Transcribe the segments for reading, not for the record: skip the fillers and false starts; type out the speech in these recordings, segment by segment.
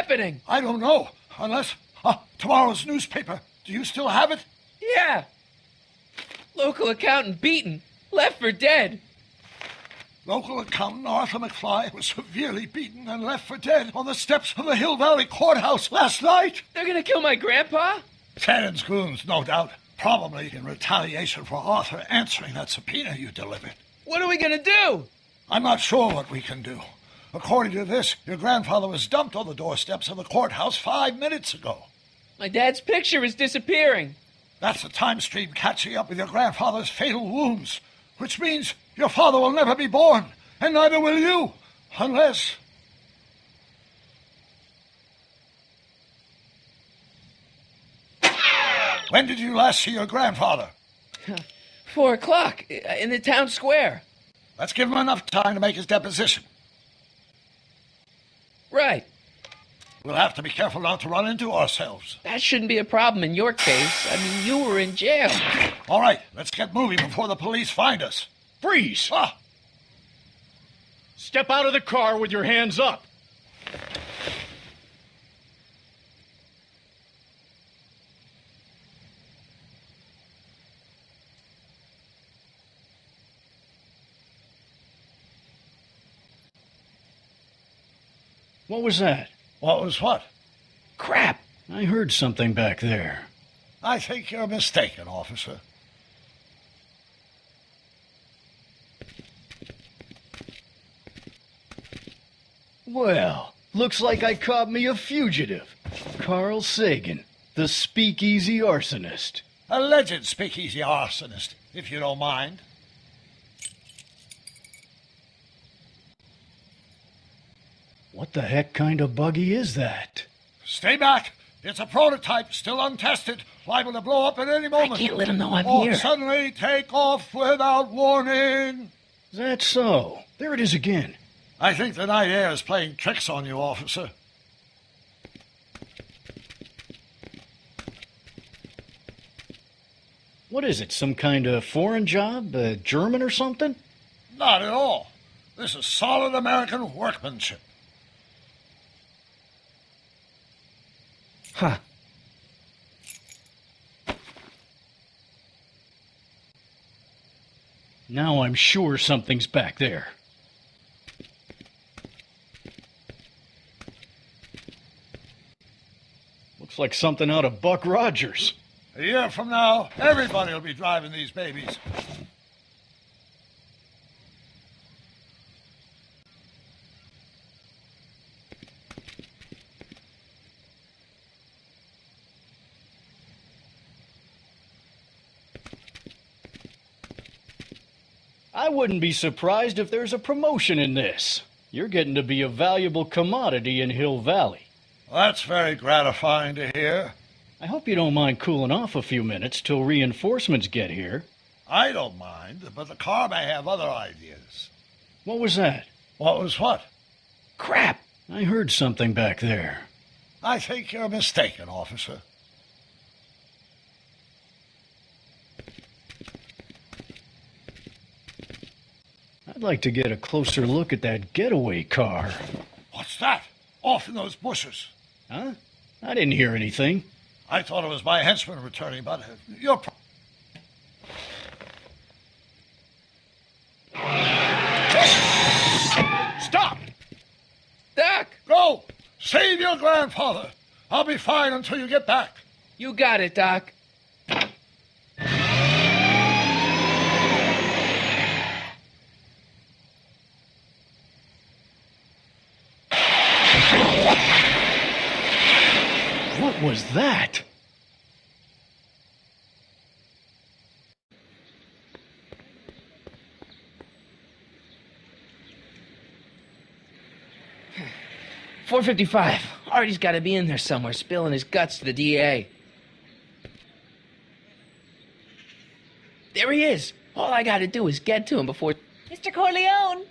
happening? I don't know, unless... tomorrow's newspaper. Do you still have it? Yeah. Local accountant beaten. Left for dead. Local accountant Arthur McFly was severely beaten and left for dead on the steps of the Hill Valley Courthouse last night. They're gonna kill my grandpa? Tannen's goons, no doubt. Probably in retaliation for Arthur answering that subpoena you delivered. What are we gonna do? I'm not sure what we can do. According to this, your grandfather was dumped on the doorsteps of the courthouse 5 minutes ago. My dad's picture is disappearing. That's the time stream catching up with your grandfather's fatal wounds, which means your father will never be born, and neither will you, unless... When did you last see your grandfather? 4 o'clock in the town square. Let's give him enough time to make his deposition. Right. We'll have to be careful not to run into ourselves. That shouldn't be a problem in your case. I mean, you were in jail. All right, let's get moving before the police find us. Freeze! Ah! Step out of the car with your hands up. What was that? What was what? Crap. I heard something back there. I think you're mistaken, officer. Well, looks like I caught me a fugitive. Carl Sagan, the speakeasy arsonist. Alleged speakeasy arsonist, if you don't mind. What the heck kind of buggy is that? Stay back. It's a prototype, still untested, liable to blow up at any moment. I can't let him know I'm or here. Suddenly take off without warning. Is that so? There it is again. I think the night air is playing tricks on you, officer. What is it, some kind of foreign job? German or something? Not at all. This is solid American workmanship. Huh. Now I'm sure something's back there. Looks like something out of Buck Rogers. A year from now, everybody will be driving these babies. I wouldn't be surprised if there's a promotion in this. You're getting to be a valuable commodity in Hill Valley. That's very gratifying to hear. I hope you don't mind cooling off a few minutes till reinforcements get here. I don't mind, but the car may have other ideas. What was that? What was what? Crap. I heard something back there. I think you're mistaken, officer. I'd like to get a closer look at that getaway car. What's that? Off in those bushes. Huh? I didn't hear anything. I thought it was my henchman returning, but you're... Stop! Doc! Go! Save your grandfather! I'll be fine until you get back. You got it, Doc. What was that? .455. Artie's got to be in there somewhere, spilling his guts to the DA. There he is. All I got to do is get to him before... Mr. Corleone!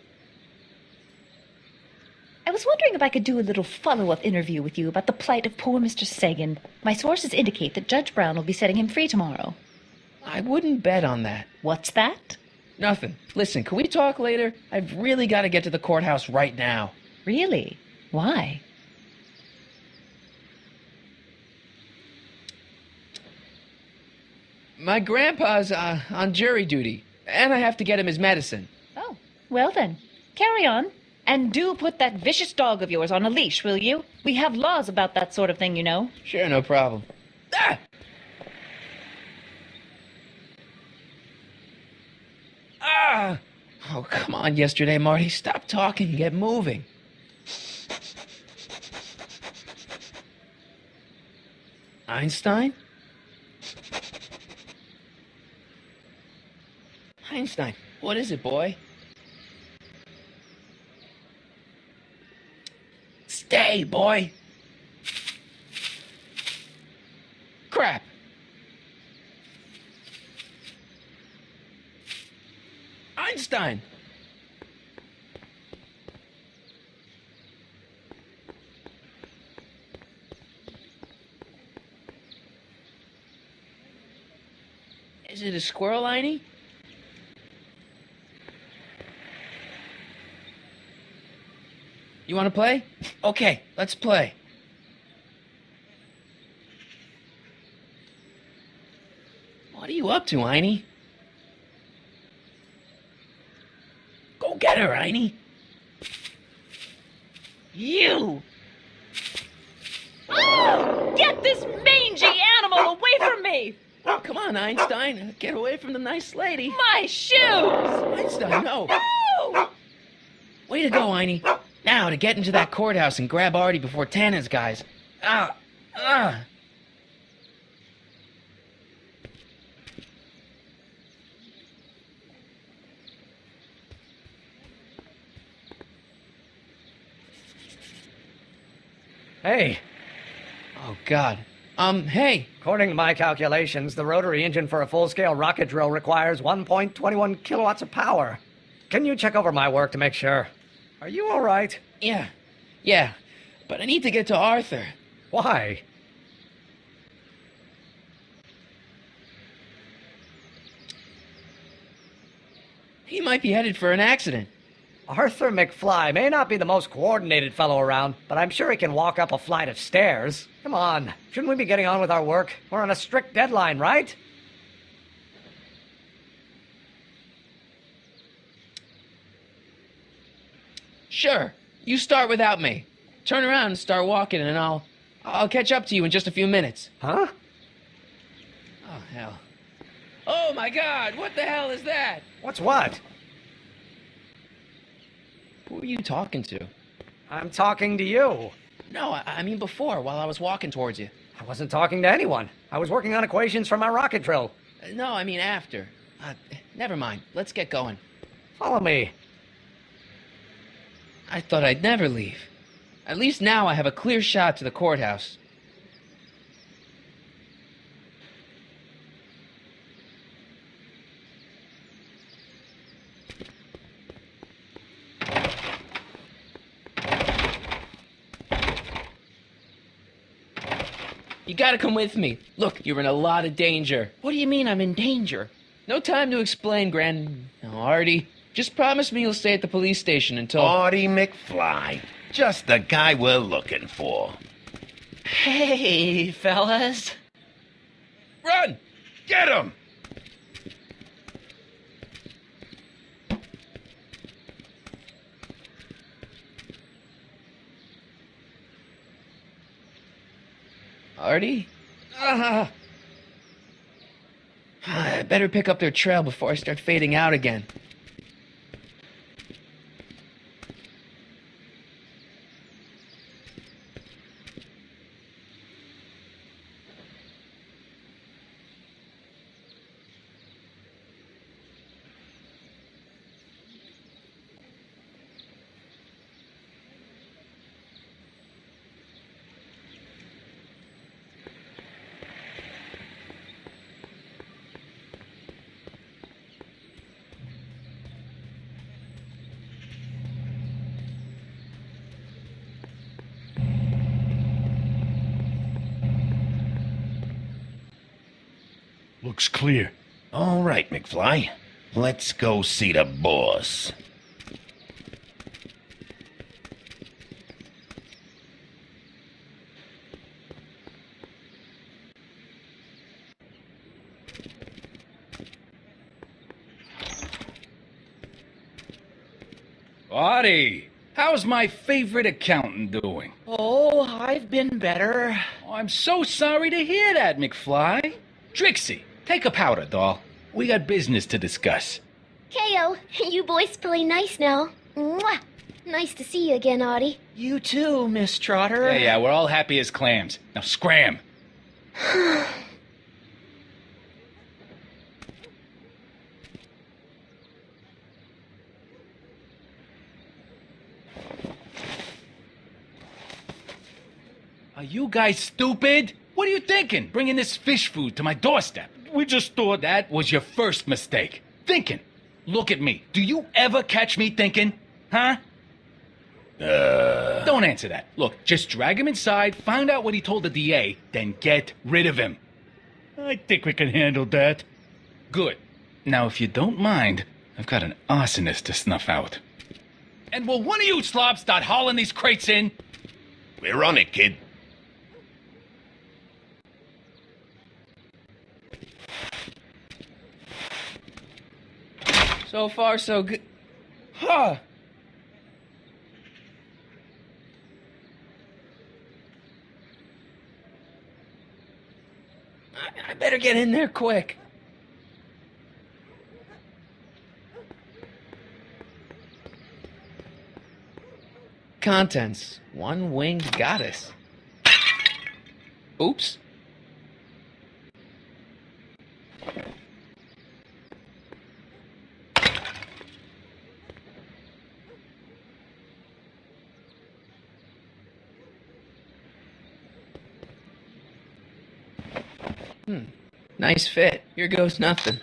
I was wondering if I could do a little follow-up interview with you about the plight of poor Mr. Sagan. My sources indicate that Judge Brown will be setting him free tomorrow. I wouldn't bet on that. What's that? Nothing. Listen, can we talk later? I've really got to get to the courthouse right now. Really? Why? My grandpa's on jury duty, and I have to get him his medicine. Oh, well then, carry on. And do put that vicious dog of yours on a leash, will you? We have laws about that sort of thing, you know. Sure, no problem. Ah! Ah! Oh, come on, yesterday, Marty. Stop talking and get moving. Einstein? Einstein, what is it, boy? Stay, boy! Crap! Einstein! Is it a squirrel, Einie? You want to play? Okay, let's play. What are you up to, Einie? Go get her, Einie. You! Oh, get this mangy animal away from me! Come on, Einstein. Get away from the nice lady. My shoes! Einstein, no. No! Way to go, Einie. Now, to get into that courthouse and grab Artie before Tannen's guys. Ah! Ah! Hey, Oh, God. Hey. according to my calculations, the rotary engine for a full-scale rocket drill requires 1.21 kilowatts of power. Can you check over my work to make sure? Are you all right? Yeah. But I need to get to Arthur. Why? He might be headed for an accident. Arthur McFly may not be the most coordinated fellow around, but I'm sure he can walk up a flight of stairs. Come on, shouldn't we be getting on with our work? We're on a strict deadline, right? Sure. You start without me. Turn around and start walking, and I'll catch up to you in just a few minutes. Huh? Oh, hell. Oh, my God. What the hell is that? What's what? Who are you talking to? I'm talking to you. No, I mean before, while I was walking towards you. I wasn't talking to anyone. I was working on equations for my rocket drill. No, I mean after. Never mind. Let's get going. Follow me. I thought I'd never leave. At least now I have a clear shot to the courthouse. You gotta come with me. Look, you're in a lot of danger. What do you mean I'm in danger? No time to explain, No, Artie. Just promise me you'll stay at the police station until... Artie McFly. Just the guy we're looking for. Hey, fellas. Run! Get him! Artie? I better pick up their trail before I start fading out again. Looks clear. All right, McFly. Let's go see the boss. Artie, how's my favorite accountant doing? Oh, I've been better. Oh, I'm so sorry to hear that, McFly. Trixie, take a powder, doll. We got business to discuss. K.O., you boys play nice now. Mwah! Nice to see you again, Audie. You too, Miss Trotter. Yeah, we're all happy as clams. Now scram. Are you guys stupid? What are you thinking, bringing this fish food to my doorstep? We just thought that was your first mistake. Thinking. Look at me. Do you ever catch me thinking? Huh? Don't answer that. Look, just drag him inside, find out what he told the DA, then get rid of him. I think we can handle that. Good. Now, if you don't mind, I've got an arsonist to snuff out. And will one of you slobs start hauling these crates in? We're on it, kid. So far, so good. Huh. I better get in there quick. Contents. One-winged goddess. Oops. Nice fit. Here goes nothing.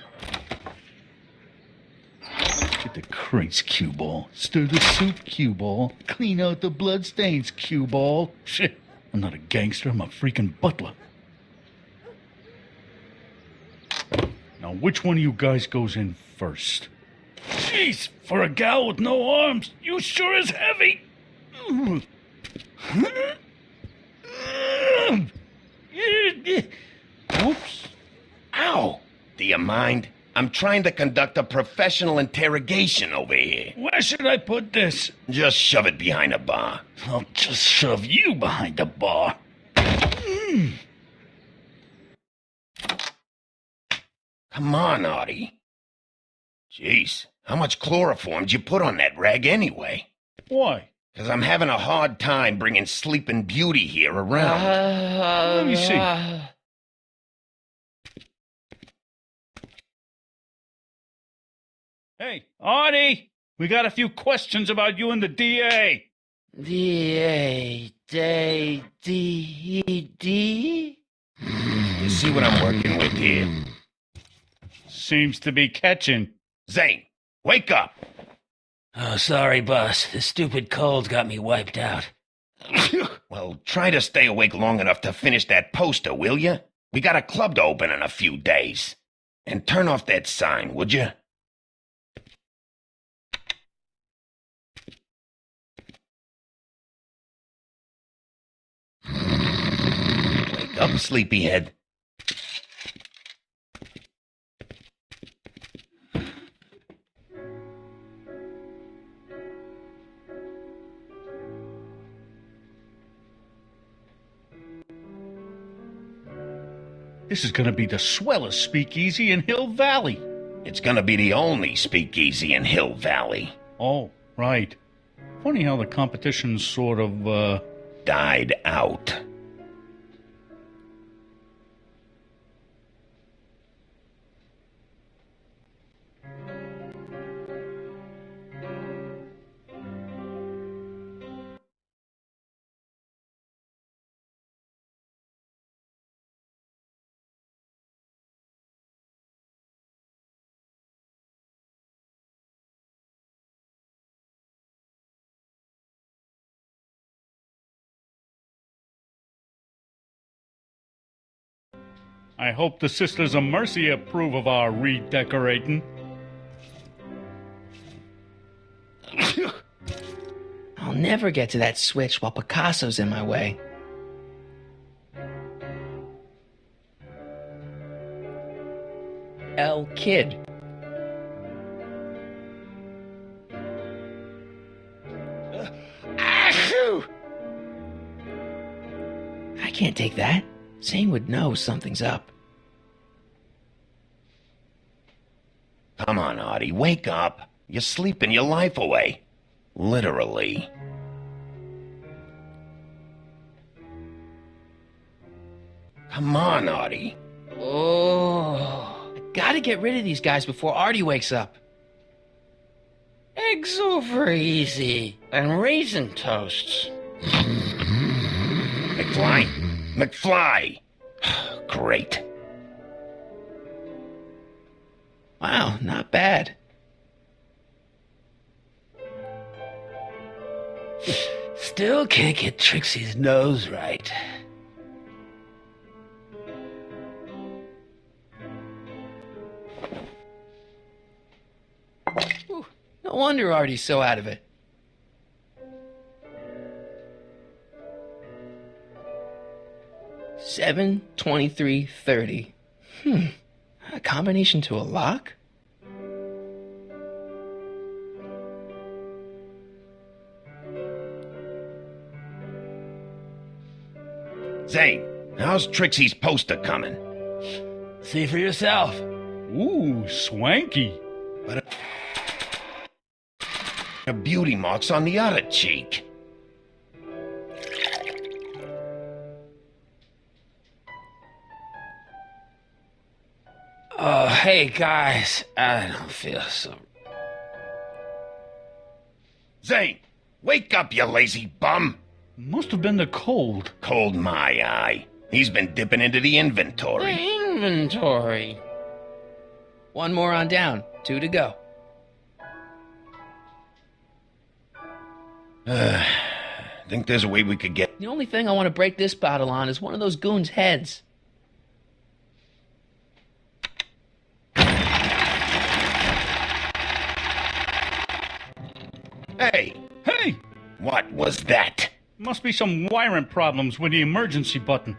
Get the crates, cue ball. Stir the soup, cue ball. Clean out the bloodstains, cue ball. Shit, I'm not a gangster, I'm a freaking butler. Now, which one of you guys goes in first? Jeez, for a gal with no arms, you sure is heavy. Oops. Ow! Do you mind? I'm trying to conduct a professional interrogation over here. Where should I put this? Just shove it behind a bar. I'll just shove you behind the bar. Come on, Artie. Jeez, how much chloroform did you put on that rag anyway? Why? 'Cause I'm having a hard time bringing Sleeping Beauty here around. Let me see. Hey, Artie! We got a few questions about you and the DA. D-A-D-D? You see what I'm working with here? Seems to be catching. Zane, wake up! Oh, sorry, boss. The stupid cold got me wiped out. Well, try to stay awake long enough to finish that poster, will you? We got a club to open in a few days. And turn off that sign, would you? Wake up, sleepyhead. This is gonna be the swellest speakeasy in Hill Valley. It's gonna be the only speakeasy in Hill Valley. Oh, right. Funny how the competition's sort of, Died out. I hope the Sisters of Mercy approve of our redecorating. I'll never get to that switch while Picasso's in my way. El Kid. can't take that. Zane would know something's up. Come on, Artie, wake up. You're sleeping your life away. Literally. Come on, Artie. Oh, I gotta get rid of these guys before Artie wakes up. Eggs over easy. And raisin toasts. McFly? McFly! Great. Wow, not bad. Still can't get Trixie's nose right. Whew, no wonder Artie's so out of it. Seven 23:30. A combination to a lock? Zane, how's Trixie's poster coming? See for yourself. Ooh, swanky. But a beauty mark's on the other cheek. Oh, hey guys, I don't feel so. Zane, wake up, you lazy bum. Must have been the cold. Cold my eye. He's been dipping into the inventory. Inventory. One more on down. 2 to go. Think there's a way we could get... The only thing I want to break this bottle on is one of those goons' heads. Hey, Hey! what was that? Must be some wiring problems with the emergency button.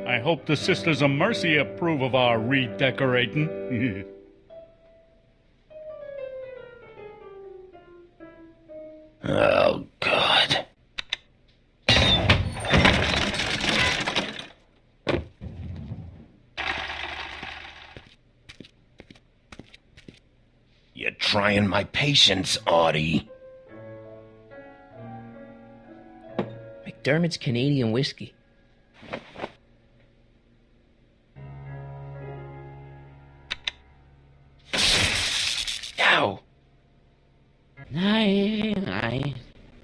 I hope the Sisters of Mercy approve of our redecorating. Oh, God. You're trying my patience, Artie. McDermott's Canadian whiskey. Ow! Night.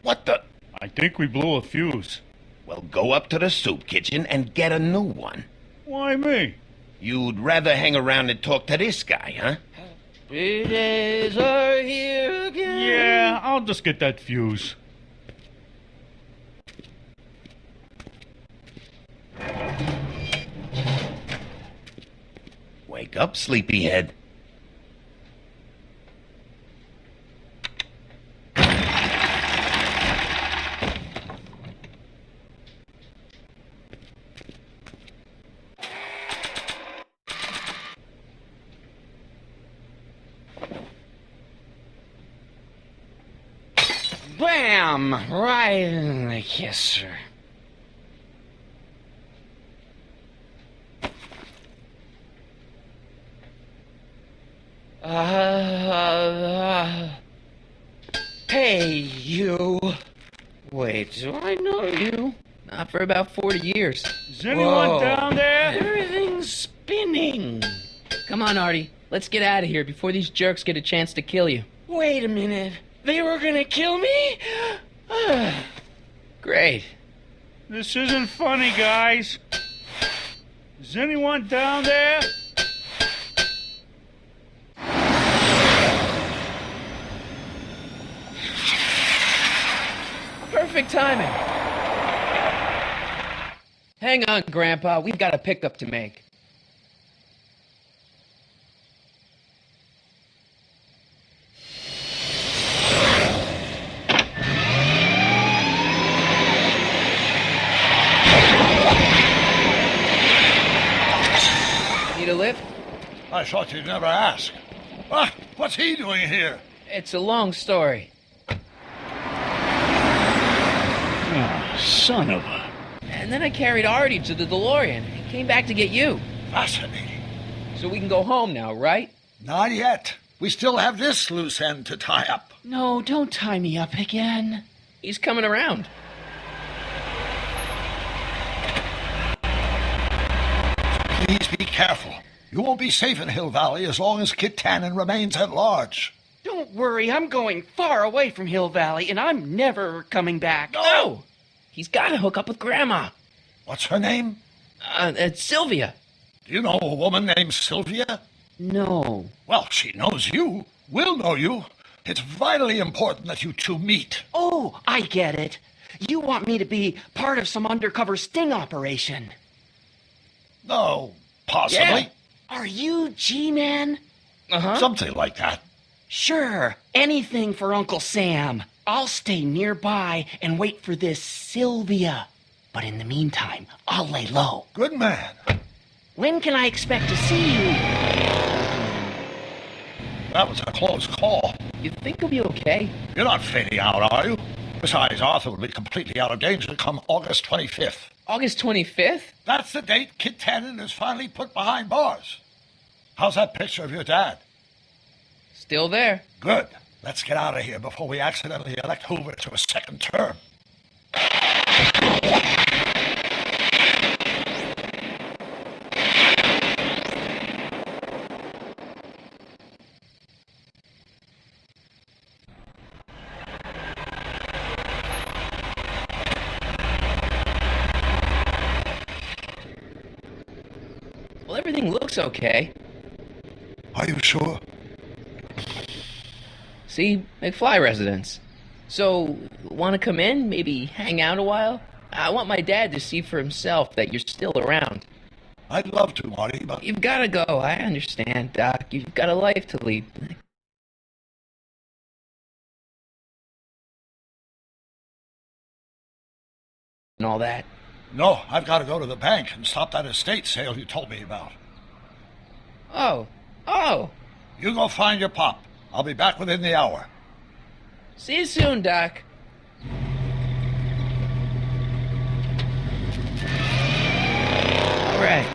What the... I think we blew a fuse. Well, go up to the soup kitchen and get a new one. Why me? You'd rather hang around and talk to this guy, huh? 3 days are here again. Yeah, I'll just get that fuse. Wake up, sleepyhead. Bam! Right in the kisser. Hey, you. Wait, do I know you? Not for about 40 years. Is anyone Whoa. down there? Everything's spinning. Come on, Artie. Let's get out of here before these jerks get a chance to kill you. Wait a minute. They were gonna kill me? Great. This isn't funny, guys. Is anyone down there? Perfect timing. Hang on, Grandpa. We've got a pickup to make. I thought you'd never ask. Ah, what's he doing here? It's a long story. Ah, son of a... And then I carried Artie to the DeLorean and came back to get you. Fascinating. So we can go home now, right? Not yet. We still have this loose end to tie up. No, don't tie me up again. He's coming around. Please be careful. You won't be safe in Hill Valley as long as Kit Tannen remains at large. Don't worry, I'm going far away from Hill Valley, and I'm never coming back. No! He's got to hook up with Grandma. What's her name? It's Sylvia. Do you know a woman named Sylvia? No. Well, she knows you. Will know you. It's vitally important that you two meet. Oh, I get it. You want me to be part of some undercover sting operation. No, possibly. Yeah. Are you G-Man? Uh-huh. Something like that. Sure, anything for Uncle Sam. I'll stay nearby and wait for this Sylvia. But in the meantime, I'll lay low. Good man. When can I expect to see you? That was a close call. You think he'll be okay? You're not fading out, are you? Besides, Arthur will be completely out of danger come August 25th. August 25th? That's the date Kit Tannen is finally put behind bars. How's that picture of your dad? Still there. Good. Let's get out of here before we accidentally elect Hoover to a second term. Well, everything looks okay. Are you sure? See, McFly residence. So, want to come in? Maybe hang out a while? I want my dad to see for himself that you're still around. I'd love to, Marty, but... You've got to go. I understand, Doc. You've got a life to lead. And all that. No, I've got to go to the bank and stop that estate sale you told me about. Oh. You go find your pop. I'll be back within the hour. See you soon, Doc. All right.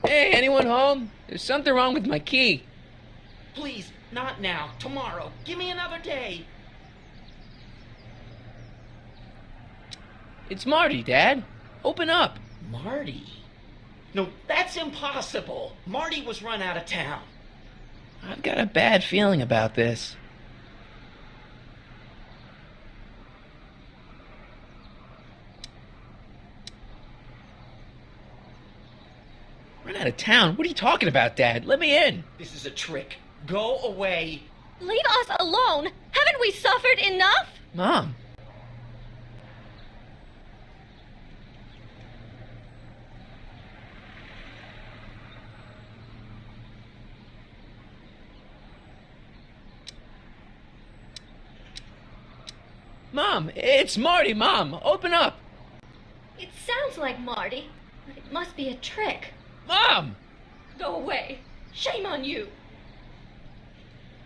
Hey, anyone home? There's something wrong with my key. Please, not now. Tomorrow. Give me another day. It's Marty, Dad. Open up. Marty? No, that's impossible. Marty was run out of town. I've got a bad feeling about this. Run out of town? What are you talking about, Dad? Let me in. This is a trick. Go away. Leave us alone. Haven't we suffered enough? Mom. Mom, it's Marty, Mom. Open up. It sounds like Marty, but it must be a trick. Mom! Go away. Shame on you.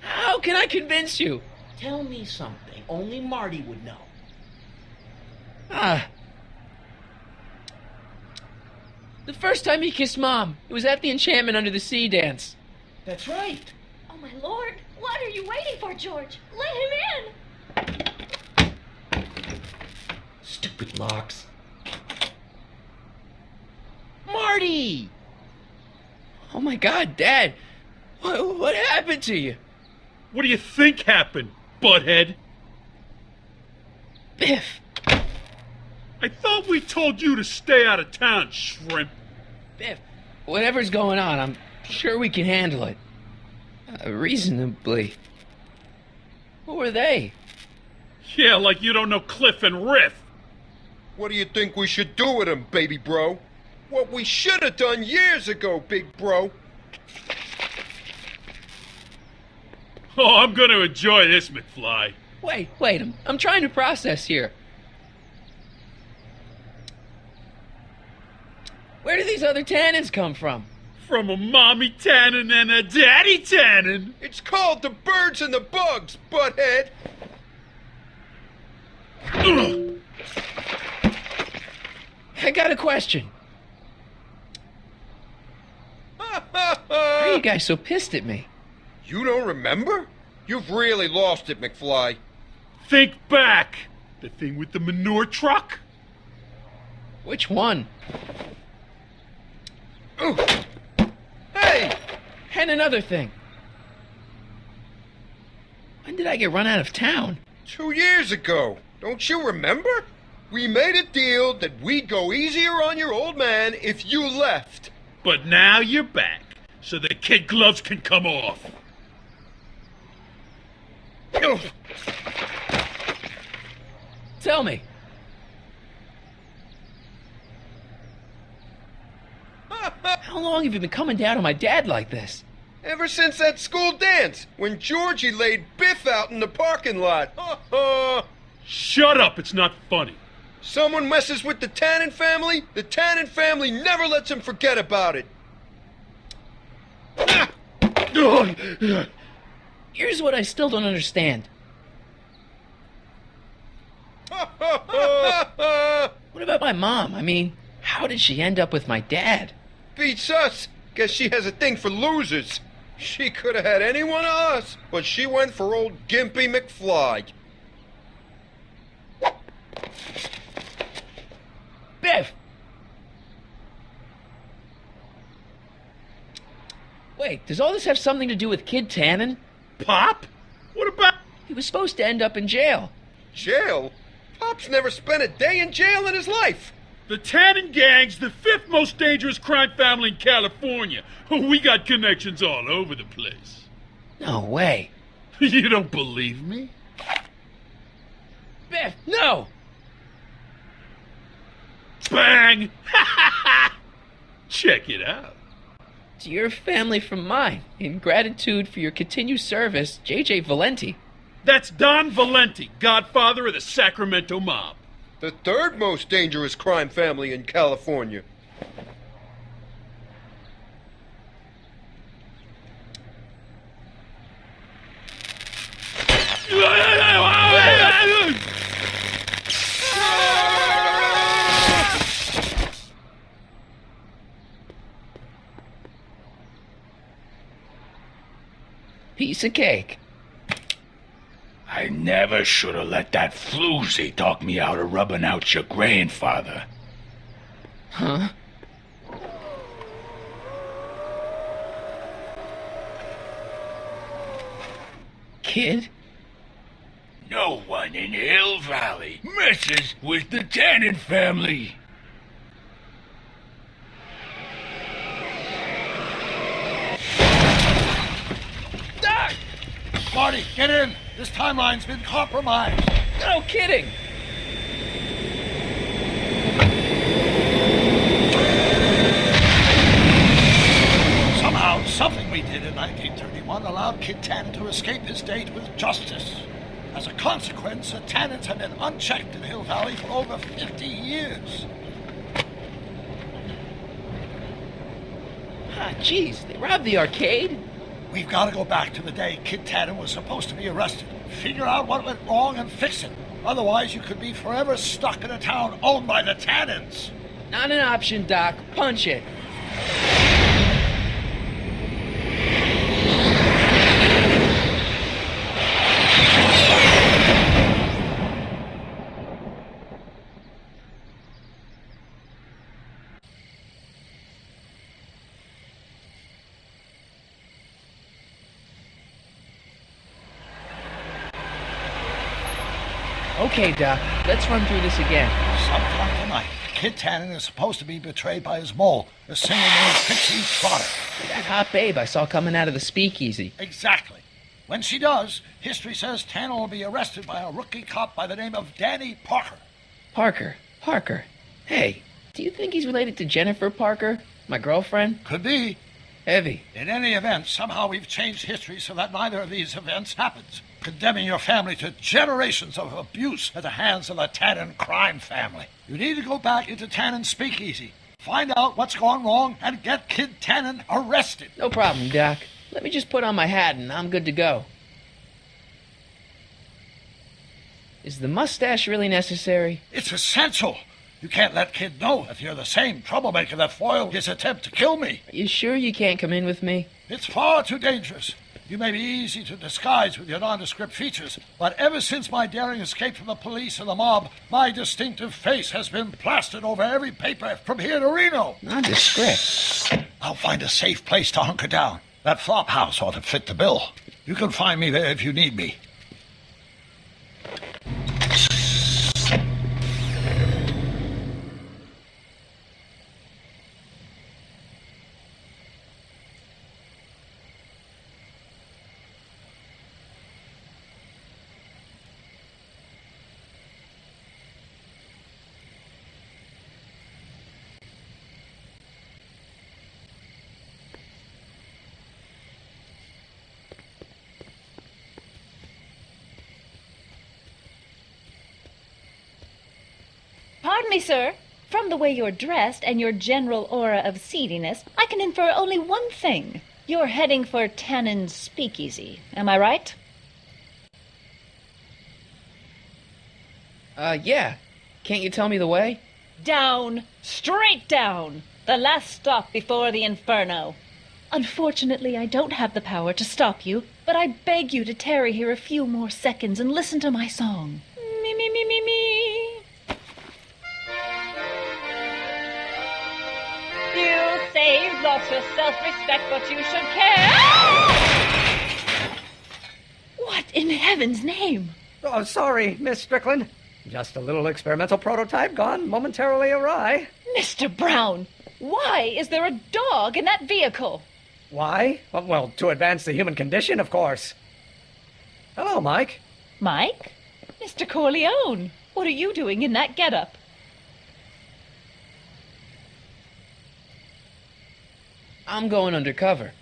How can I convince you? Tell me something only Marty would know. The first time he kissed Mom, it was at the Enchantment Under the Sea dance. That's right. Oh, my Lord. What are you waiting for, George? Let him in. Stupid locks. Marty! Oh my God, Dad. What happened to you? What do you think happened, butthead? Biff. I thought we told you to stay out of town, shrimp. Biff, whatever's going on, I'm sure we can handle it. Reasonably. Who were they? Yeah, like you don't know Cliff and Riff. What do you think we should do with him, baby bro? What we should have done years ago, big bro. Oh, I'm gonna enjoy this, McFly. Wait, I'm trying to process here. Where do these other Tannens come from? From a mommy Tannen and a daddy Tannen. It's called the birds and the bugs, butthead. I got a question. Why are you guys so pissed at me? You don't remember? You've really lost it, McFly. Think back. The thing with the manure truck? Which one? Ooh. Hey! And another thing. When did I get run out of town? 2 years ago. Don't you remember? We made a deal that we'd go easier on your old man if you left. But now you're back, so the kid gloves can come off. Tell me. How long have you been coming down on my dad like this? Ever since that school dance, when Georgie laid Biff out in the parking lot. Shut up, it's not funny. Someone messes with the Tannen family never lets him forget about it. Here's what I still don't understand. What about my mom? I mean, how did she end up with my dad? Beats us. Guess she has a thing for losers. She could have had any one of us, but she went for old Gimpy McFly. Biff! Wait, does all this have something to do with Kid Tannen? Pop? What about... He was supposed to end up in jail. Jail? Pop's never spent a day in jail in his life. The Tannen gang's the 5th most dangerous crime family in California. We got connections all over the place. No way. You don't believe me? Biff, no! Bang! Check it out. To your family from mine, in gratitude for your continued service, J.J. Valenti. That's Don Valenti, godfather of the Sacramento mob. The 3rd most dangerous crime family in California. Piece of cake. I never should have let that floozy talk me out of rubbing out your grandfather. Huh? Kid? No one in Hill Valley messes with the Tannen family. Marty, get in! This timeline's been compromised. No kidding! Somehow, something we did in 1931 allowed Kid Tannen to escape his date with justice. As a consequence, the Tannens have been unchecked in Hill Valley for over 50 years. Ah, jeez, they robbed the arcade? We've got to go back to the day Kid Tannen was supposed to be arrested. Figure out what went wrong and fix it. Otherwise, you could be forever stuck in a town owned by the Tannens. Not an option, Doc. Punch it. Okay, Doc, let's run through this again. Sometime tonight, Kid Tannen is supposed to be betrayed by his mole, a singer named Pixie Trotter. That hot babe I saw coming out of the speakeasy. Exactly. When she does, history says Tannen will be arrested by a rookie cop by the name of Danny Parker. Parker? Parker. Hey, do you think he's related to Jennifer Parker, my girlfriend? Could be. Heavy. In any event, somehow we've changed history so that neither of these events happens, condemning your family to generations of abuse at the hands of the Tannen crime family. You need to go back into Tannen's speakeasy, find out what's gone wrong, and get Kid Tannen arrested. No problem, Doc. Let me just put on my hat and I'm good to go. Is the mustache really necessary? It's essential. You can't let Kid know that you're the same troublemaker that foiled his attempt to kill me. Are you sure you can't come in with me? It's far too dangerous. You may be easy to disguise with your nondescript features, but ever since my daring escape from the police and the mob, my distinctive face has been plastered over every paper from here to Reno. Nondescript? I'll find a safe place to hunker down. That flop house ought to fit the bill. You can find me there if you need me. Pardon me, sir. From the way you're dressed and your general aura of seediness, I can infer only one thing. You're heading for Tannen's speakeasy. Am I right? Yeah. Can't you tell me the way? Down. Straight down. The last stop before the inferno. Unfortunately, I don't have the power to stop you, but I beg you to tarry here a few more seconds and listen to my song. Me, me, me, me, me. You say you've lost your self-respect, but you should care. What in heaven's name? Oh, sorry, Miss Strickland. Just a little experimental prototype gone momentarily awry. Mr. Brown, why is there a dog in that vehicle? Why? Well, to advance the human condition, of course. Hello, Mike. Mike? Mr. Corleone, what are you doing in that getup? I'm going undercover.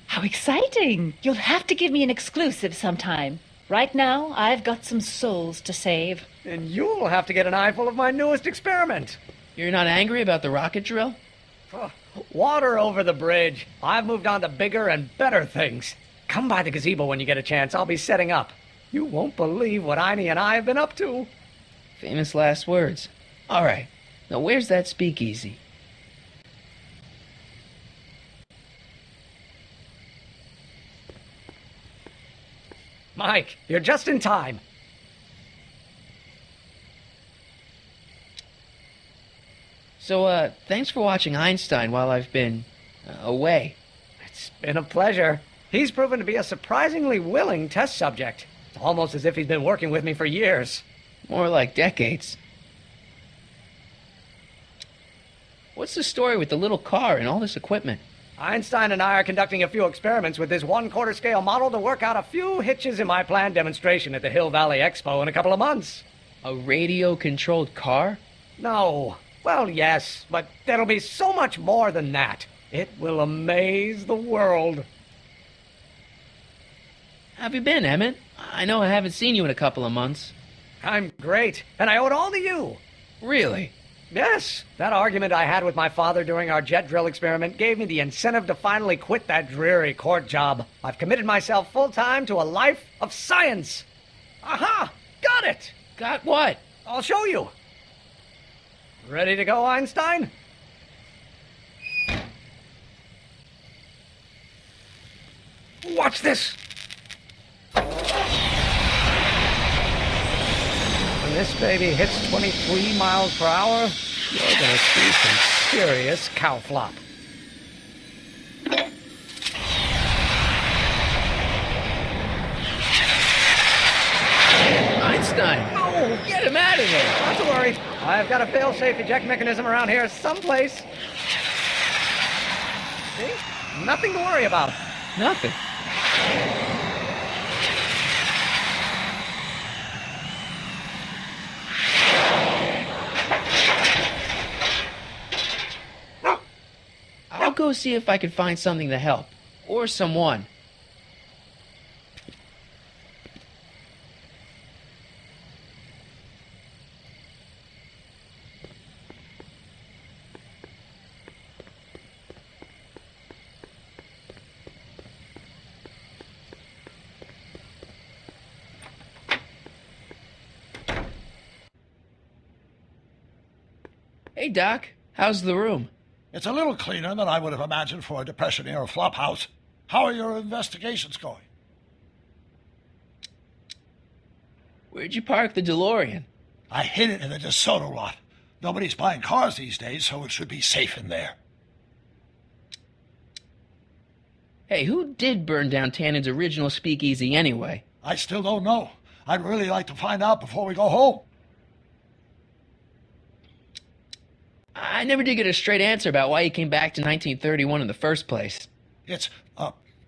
How exciting! You'll have to give me an exclusive sometime. Right now, I've got some souls to save. And you'll have to get an eyeful of my newest experiment. You're not angry about the rocket drill? Oh, water over the bridge. I've moved on to bigger and better things. Come by the gazebo when you get a chance. I'll be setting up. You won't believe what Einie and I have been up to. Famous last words. All right. Now, where's that speakeasy? Mike, you're just in time. So, thanks for watching Einstein while I've been away. It's been a pleasure. He's proven to be a surprisingly willing test subject. It's almost as if he's been working with me for years. More like decades. What's the story with the little car and all this equipment? Einstein and I are conducting a few experiments with this 1/4 scale model to work out a few hitches in my planned demonstration at the Hill Valley Expo in a couple of months. A radio-controlled car? No. Well, yes, but there'll be so much more than that. It will amaze the world. How have you been, Emmett? I know I haven't seen you in a couple of months. I'm great, and I owe it all to you. Really? Yes, that argument I had with my father during our jet drill experiment gave me the incentive to finally quit that dreary court job. I've committed myself full-time to a life of science. Aha! Got it! Got what? I'll show you. Ready to go, Einstein? Watch this! When this baby hits 23 miles per hour, you're gonna see some serious cow flop. Einstein! No! Get him out of there! Not to worry. I've got a fail-safe eject mechanism around here someplace. See? Nothing to worry about. Nothing. go see if I can find something to help. Or someone. Hey, Doc. How's the room? It's a little cleaner than I would have imagined for a Depression-era flophouse. How are your investigations going? Where'd you park the DeLorean? I hid it in the DeSoto lot. Nobody's buying cars these days, so it should be safe in there. Hey, who did burn down Tannen's original speakeasy anyway? I still don't know. I'd really like to find out before we go home. I never did get a straight answer about why you came back to 1931 in the first place. It's,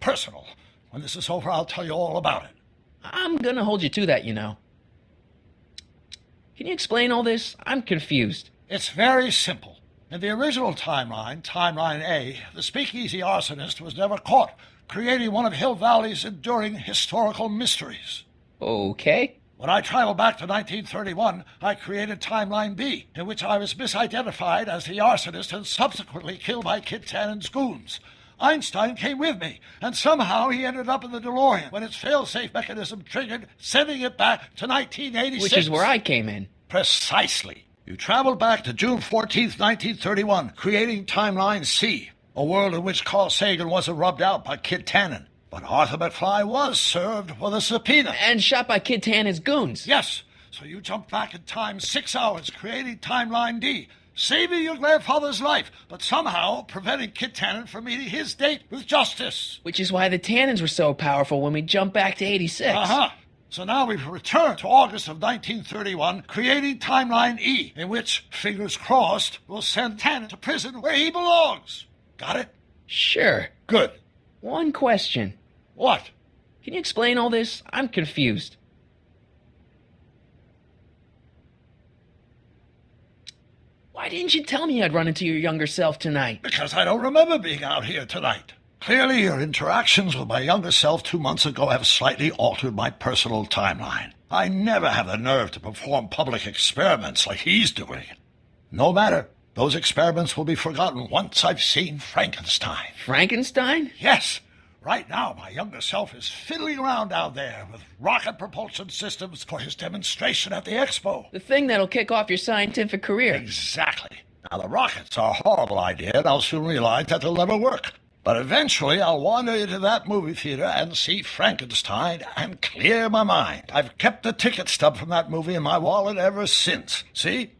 personal. When this is over, I'll tell you all about it. I'm gonna hold you to that, you know. Can you explain all this? I'm confused. It's very simple. In the original timeline, Timeline A, the speakeasy arsonist was never caught, creating one of Hill Valley's enduring historical mysteries. Okay. When I traveled back to 1931, I created Timeline B, in which I was misidentified as the arsonist and subsequently killed by Kit Tannen's goons. Einstein came with me, and somehow he ended up in the DeLorean when its fail-safe mechanism triggered, sending it back to 1986. Which is where I came in. Precisely. You traveled back to June 14th, 1931, creating Timeline C, a world in which Carl Sagan wasn't rubbed out by Kit Tannen. But Arthur McFly was served with a subpoena. And shot by Kit Tannen's goons. Yes. So you jumped back in time 6 hours, creating Timeline D, saving your grandfather's life, but somehow preventing Kit Tannen from meeting his date with justice. Which is why the Tannens were so powerful when we jumped back to 86. Uh-huh. So now we've returned to August of 1931, creating Timeline E, in which, fingers crossed, we'll send Tannen to prison where he belongs. Got it? Sure. Good. One question. What? Can you explain all this? I'm confused. Why didn't you tell me I'd run into your younger self tonight? Because I don't remember being out here tonight. Clearly, your interactions with my younger self 2 months ago have slightly altered my personal timeline. I never have the nerve to perform public experiments like he's doing. No matter. Those experiments will be forgotten once I've seen Frankenstein. Frankenstein? Yes. Right now, my younger self is fiddling around down there with rocket propulsion systems for his demonstration at the expo. The thing that'll kick off your scientific career. Exactly. Now, the rockets are a horrible idea, and I'll soon realize that they'll never work. But eventually, I'll wander into that movie theater and see Frankenstein and clear my mind. I've kept the ticket stub from that movie in my wallet ever since. See?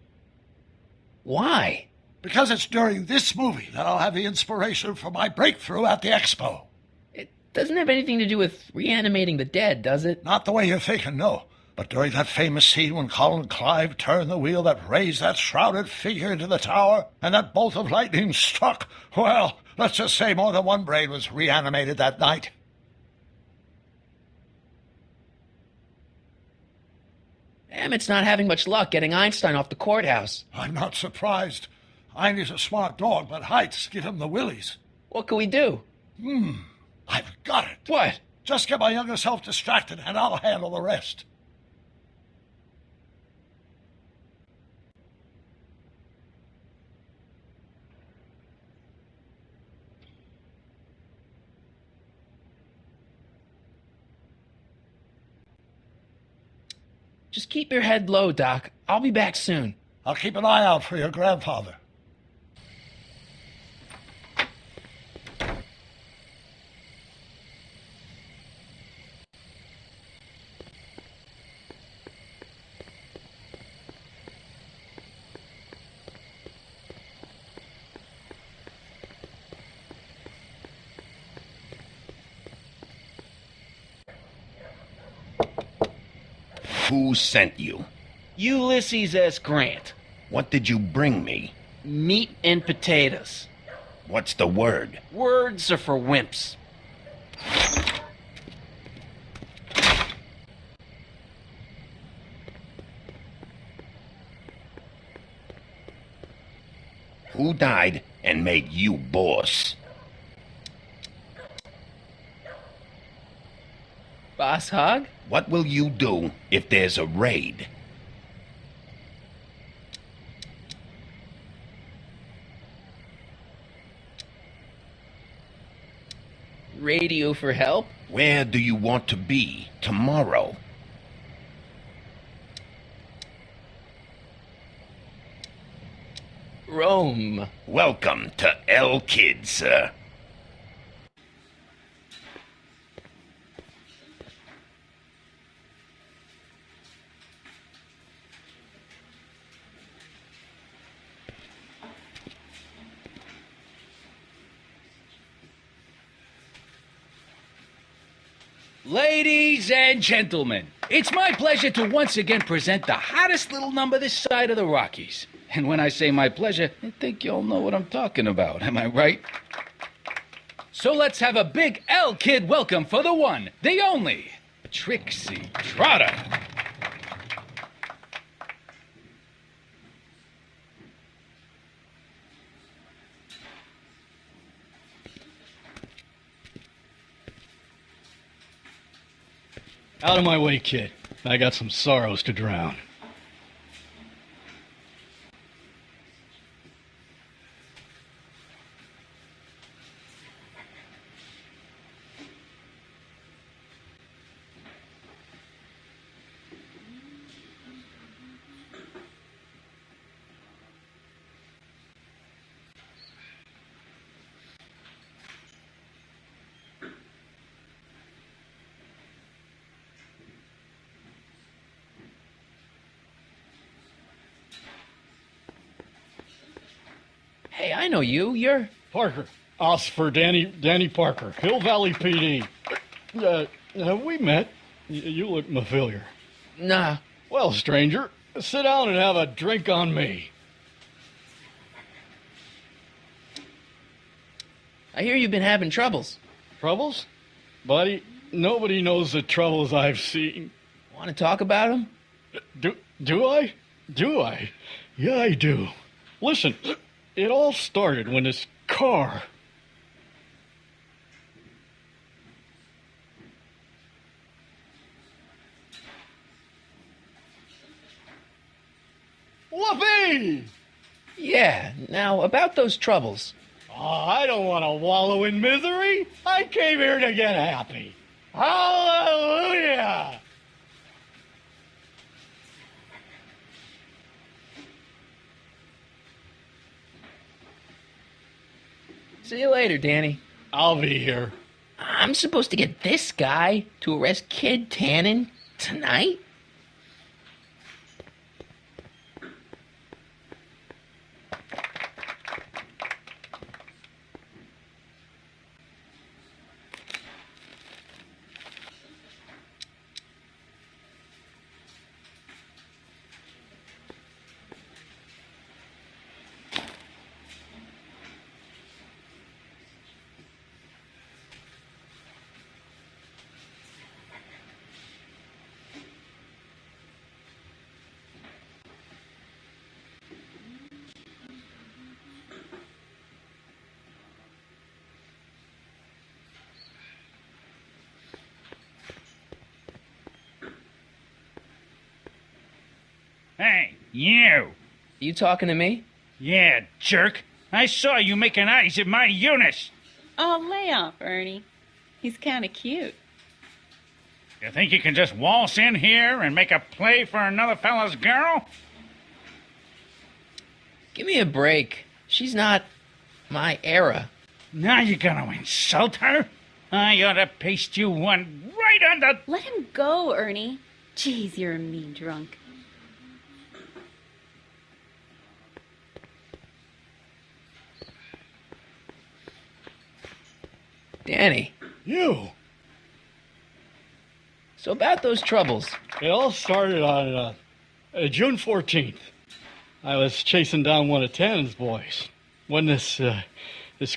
Why? Because it's during this movie that I'll have the inspiration for my breakthrough at the expo. It doesn't have anything to do with reanimating the dead, does it? Not the way you're thinking, no. But during that famous scene when Colin Clive turned the wheel that raised that shrouded figure into the tower, and that bolt of lightning struck, well, let's just say more than one brain was reanimated that night. Emmett's not having much luck getting Einstein off the courthouse. I'm not surprised. Einstein's a smart dog, but heights give him the willies. What can we do? I've got it. What? Just get my younger self distracted, and I'll handle the rest. Just keep your head low, Doc. I'll be back soon. I'll keep an eye out for your grandfather. Who sent you? Ulysses S. Grant. What did you bring me? Meat and potatoes. What's the word? Words are for wimps. Who died and made you boss. Boss Hog? What will you do if there's a raid? Radio for help? Where do you want to be tomorrow? Rome. Welcome to El Kid, sir. Ladies and gentlemen, it's my pleasure to once again present the hottest little number this side of the Rockies. And when I say my pleasure, I think you'll know what I'm talking about. Am I right? So let's have a big El Kid welcome for the one, the only, Trixie Trotter. Out of my way, kid. I got some sorrows to drown. Hey, I know you. You're... Parker. Us for Danny Parker. Hill Valley PD. Have we met? You look familiar. Nah. Well, stranger, sit down and have a drink on me. I hear you've been having troubles. Troubles? Buddy, nobody knows the troubles I've seen. Want to talk about them? Do I? Do I? Yeah, I do. Listen, it all started when this car... Whoopee! Yeah, now, about those troubles. Oh, I don't want to wallow in misery. I came here to get happy. Hallelujah! See you later, Danny. I'll be here. I'm supposed to get this guy to arrest Kid Tannen tonight? Hey, you! You talking to me? Yeah, jerk. I saw you making eyes at my Eunice. Oh, lay off, Ernie. He's kind of cute. You think you can just waltz in here and make a play for another fella's girl? Give me a break. She's not my era. Now you're gonna insult her? I ought to paste you one right on the... Let him go, Ernie. Jeez, you're a mean drunk. Danny. You. So about those troubles. It all started on June 14th. I was chasing down one of Tannen's boys when this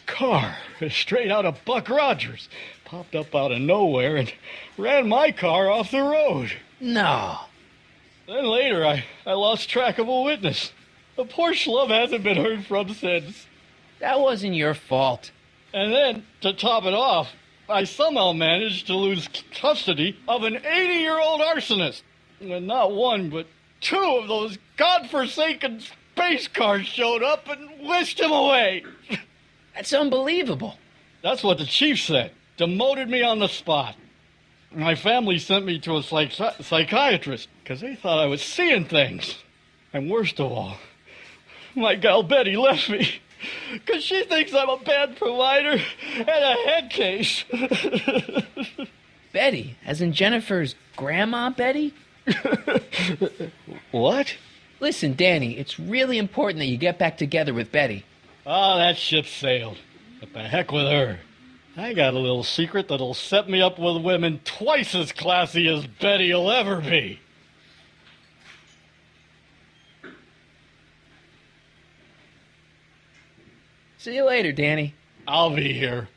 car, straight out of Buck Rogers, popped up out of nowhere and ran my car off the road. No. Then later, I lost track of a witness. The poor schlub hasn't been heard from since. That wasn't your fault. And then, to top it off, I somehow managed to lose custody of an 80-year-old arsonist. And not one, but two of those godforsaken space cars showed up and whisked him away. That's unbelievable. That's what the chief said. Demoted me on the spot. My family sent me to a psychiatrist because they thought I was seeing things. And worst of all, my gal Betty left me because she thinks I'm a bad provider and a head case. Betty, as in Jennifer's grandma Betty? What? Listen, Danny, it's really important that you get back together with Betty. Oh, that ship sailed. What the heck with her? I got a little secret that'll set me up with women twice as classy as Betty'll ever be. See you later, Danny. I'll be here.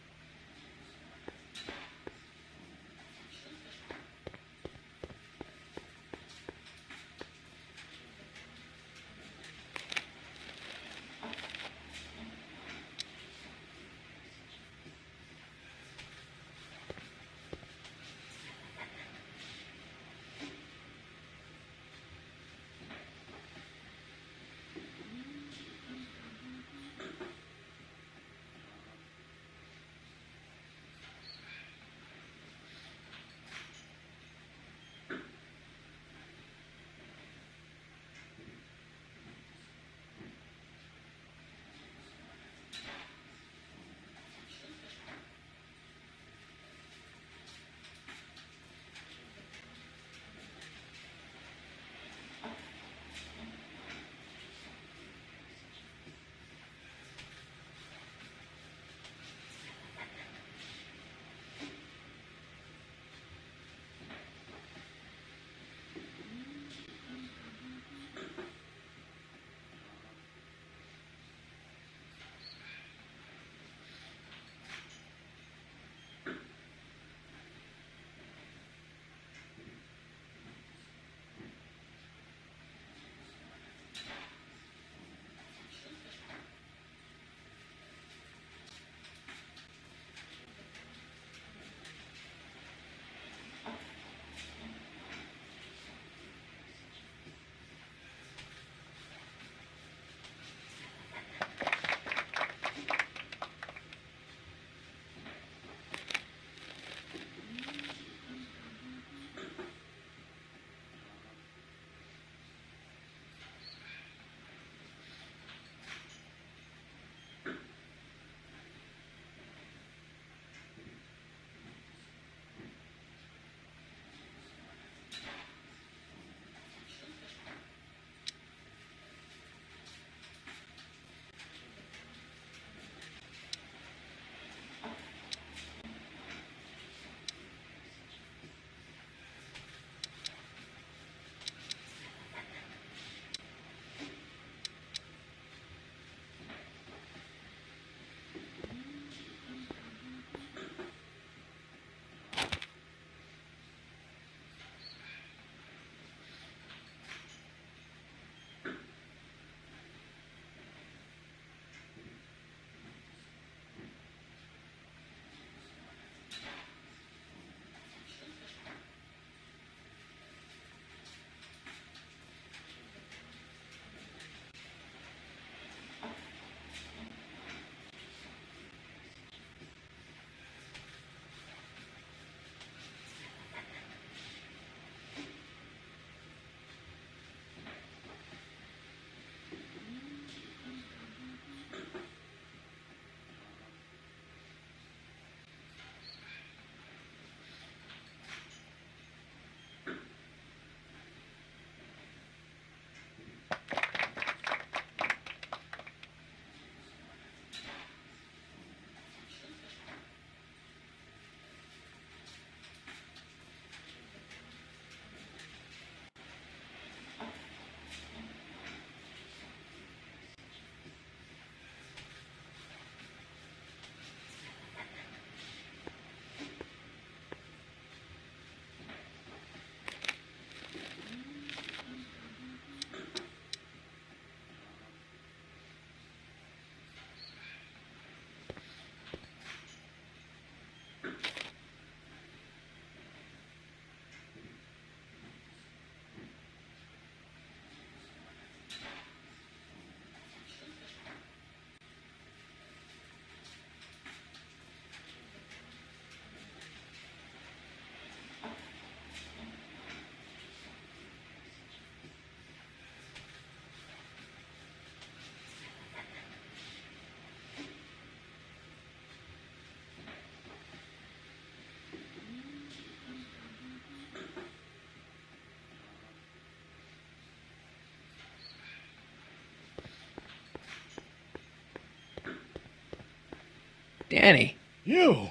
Danny, You?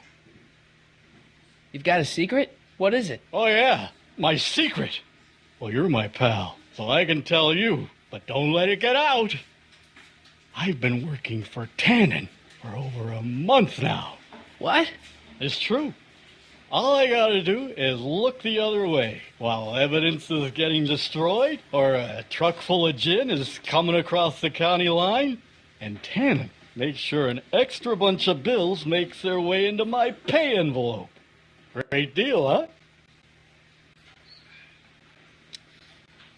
you've got a secret? What is it? Oh, yeah. My secret. Well, you're my pal, so I can tell you, but don't let it get out. I've been working for Tannen for over a month now. What? It's true. All I gotta do is look the other way while evidence is getting destroyed or a truck full of gin is coming across the county line, and Tannen makes sure an extra bunch of bills makes their way into my pay envelope. Great deal, huh?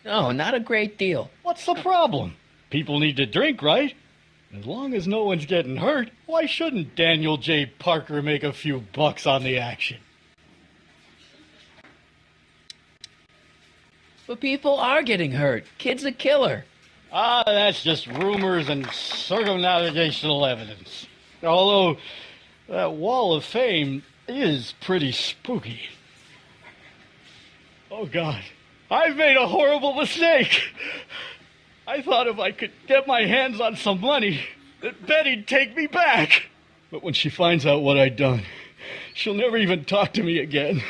No, not a great deal. What's the problem? People need to drink, right? As long as no one's getting hurt, why shouldn't Daniel J. Parker make a few bucks on the action? But people are getting hurt. Kid's a killer. Ah, that's just rumors and circumnavigational evidence. Although, that wall of fame is pretty spooky. Oh, God. I've made a horrible mistake. I thought if I could get my hands on some money, that Betty'd take me back. But when she finds out what I'd done, she'll never even talk to me again.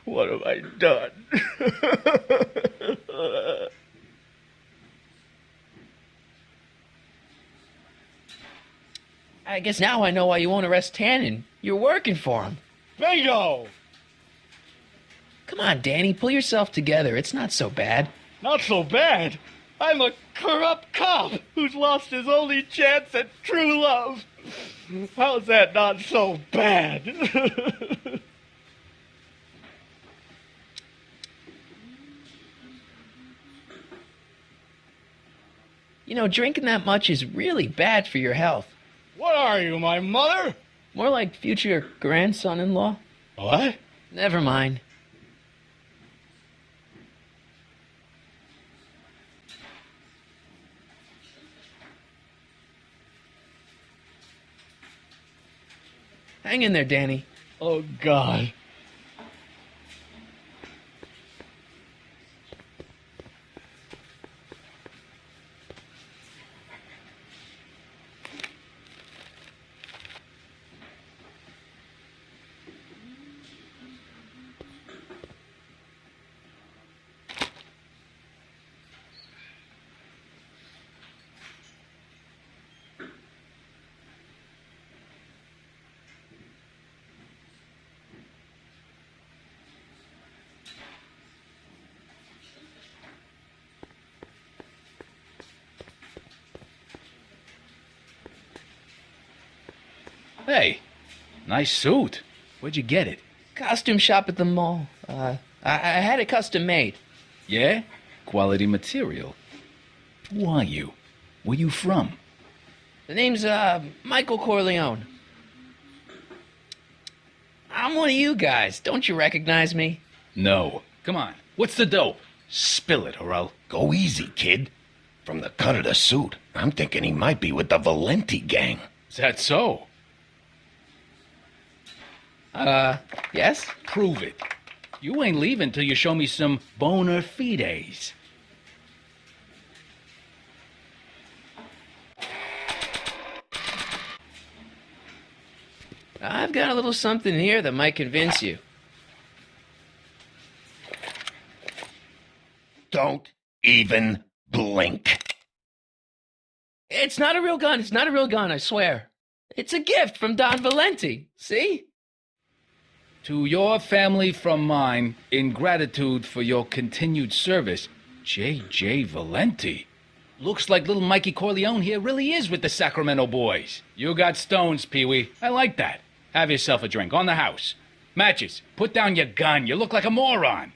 What have I done? I guess now I know why you won't arrest Tannen. You're working for him. Bingo! Come on, Danny, pull yourself together. It's not so bad. Not so bad. I'm a corrupt cop who's lost his only chance at true love. How's that not so bad? You know, drinking that much is really bad for your health. What are you, my mother? More like future grandson-in-law. What? Never mind. Hang in there, Danny. Oh, God. Hey, nice suit. Where'd you get it? Costume shop at the mall. I had it custom made. Yeah? Quality material. Who are you? Where you from? The name's, Michael Corleone. I'm one of you guys. Don't you recognize me? No. Come on. What's the dope? Spill it, or I'll... Go easy, kid. From the cut of the suit, I'm thinking he might be with the Valenti gang. Is that so? Yes? Prove it. You ain't leaving till you show me some bona fides. I've got a little something here that might convince you. Don't even blink. It's not a real gun. It's not a real gun, I swear. It's a gift from Don Valenti. See? To your family from mine, in gratitude for your continued service, J.J. Valenti. Looks like little Mikey Corleone here really is with the Sacramento boys. You got stones, Pee-wee. I like that. Have yourself a drink on the house. Matches, put down your gun. You look like a moron.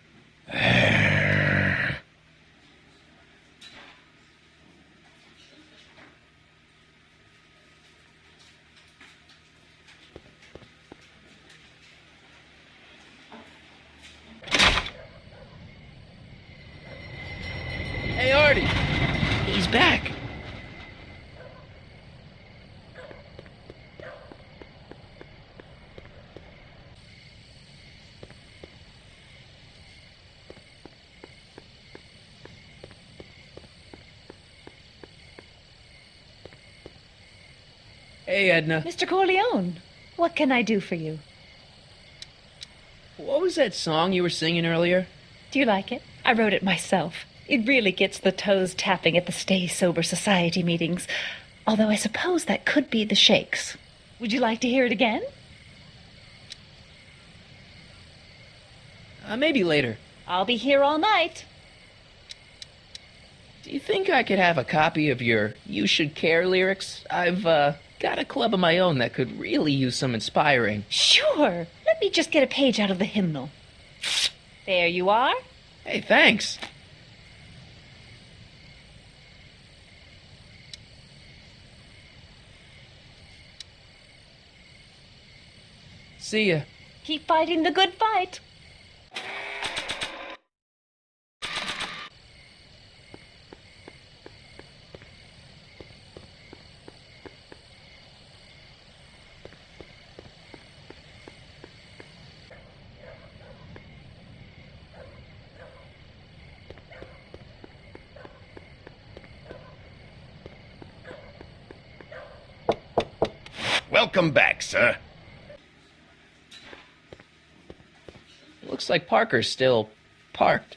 Hey, Artie. He's back. Hey, Edna. Mr. Corleone, what can I do for you? What was that song you were singing earlier? Do you like it? I wrote it myself. It really gets the toes tapping at the Stay Sober Society meetings. Although I suppose that could be the Shakes. Would you like to hear it again? Maybe later. I'll be here all night. Do you think I could have a copy of your You Should Care lyrics? I've, got a club of my own that could really use some inspiring. Sure. Let me just get a page out of the hymnal. There you are. Hey, thanks. See ya. Keep fighting the good fight. Welcome back, sir. Looks like Parker's still parked.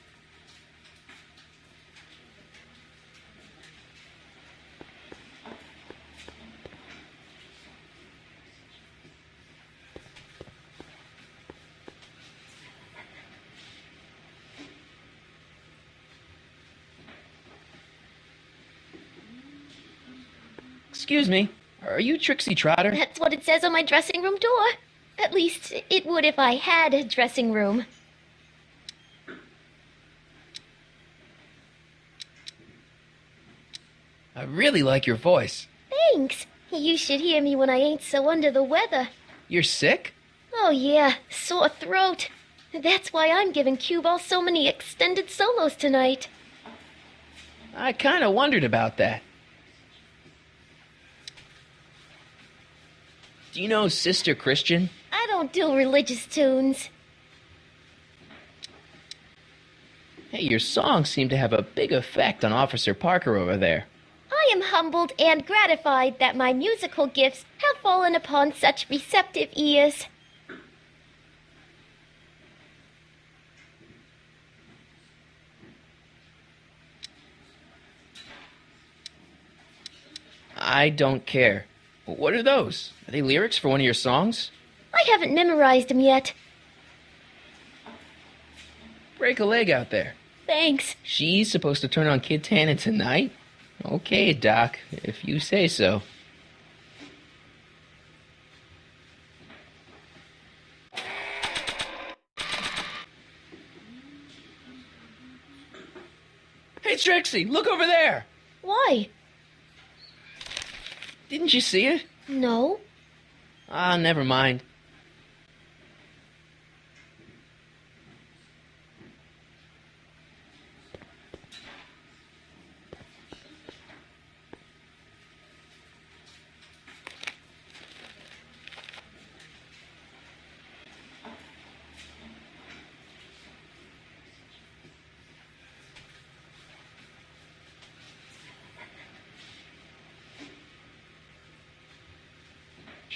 Excuse me, are you Trixie Trotter? That's what it says on my dressing room door. At least, it would if I had a dressing room. I really like your voice. Thanks. You should hear me when I ain't so under the weather. You're sick? Oh yeah, sore throat. That's why I'm giving Cue Ball so many extended solos tonight. I kinda wondered about that. Do you know Sister Christian? I don't do religious tunes. Hey, your songs seem to have a big effect on Officer Parker over there. I am humbled and gratified that my musical gifts have fallen upon such receptive ears. I don't care. What are those? Are they lyrics for one of your songs? I haven't memorized them yet. Break a leg out there. Thanks. She's supposed to turn on Kid Tannen tonight? Okay, Doc, if you say so. Hey, Trixie, look over there! Why? Didn't you see it? No. Ah, never mind.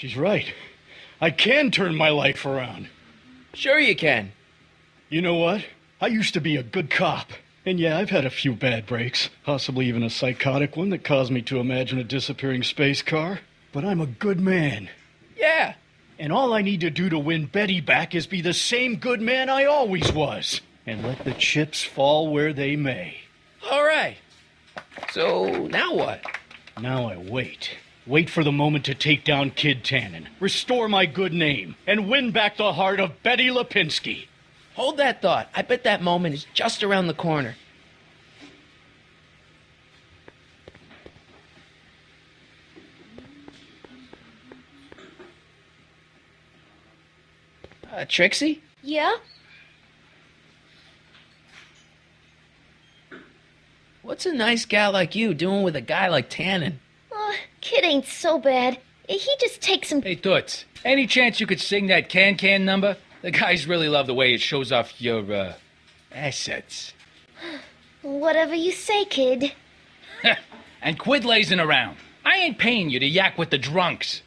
She's right. I can turn my life around. Sure you can. You know what? I used to be a good cop. And yeah, I've had a few bad breaks. Possibly even a psychotic one that caused me to imagine a disappearing space car. But I'm a good man. Yeah. And all I need to do to win Betty back is be the same good man I always was. And let the chips fall where they may. All right. So, now what? Now I wait. Wait for the moment to take down Kid Tannen, restore my good name, and win back the heart of Betty Lipinski. Hold that thought. I bet that moment is just around the corner. Trixie? Yeah? What's a nice gal like you doing with a guy like Tannen? Kid ain't so bad. He just takes some... Hey, Toots, any chance you could sing that can number? The guys really love the way it shows off your, assets. Whatever you say, kid. And quit lazing around. I ain't paying you to yak with the drunks.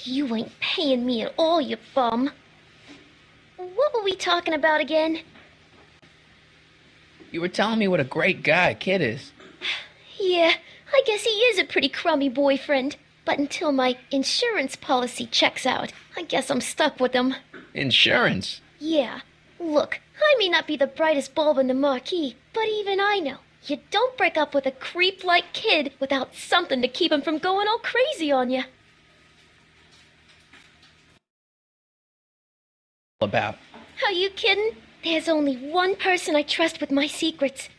You ain't paying me at all, you bum. What were we talking about again? You were telling me what a great guy Kid is. Yeah, I guess he is a pretty crummy boyfriend. But until my insurance policy checks out, I guess I'm stuck with him. Insurance? Yeah. Look, I may not be the brightest bulb in the marquee, but even I know you don't break up with a creep like Kid without something to keep him from going all crazy on you. About? Are you kidding? There's only one person I trust with my secrets.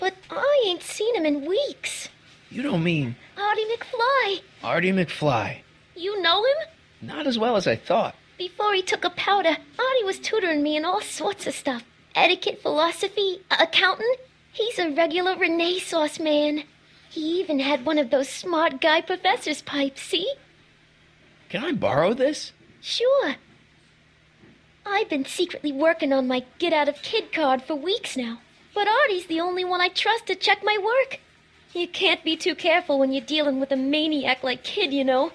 But I ain't seen him in weeks. You don't mean... Artie McFly. Artie McFly. You know him? Not as well as I thought. Before he took a powder, Artie was tutoring me in all sorts of stuff. Etiquette, philosophy, accounting. He's a regular Renaissance man. He even had one of those smart guy professor's pipes, see? Can I borrow this? Sure. I've been secretly working on my get-out-of-kid card for weeks now. But Artie's the only one I trust to check my work. You can't be too careful when you're dealing with a maniac like Kid, you know.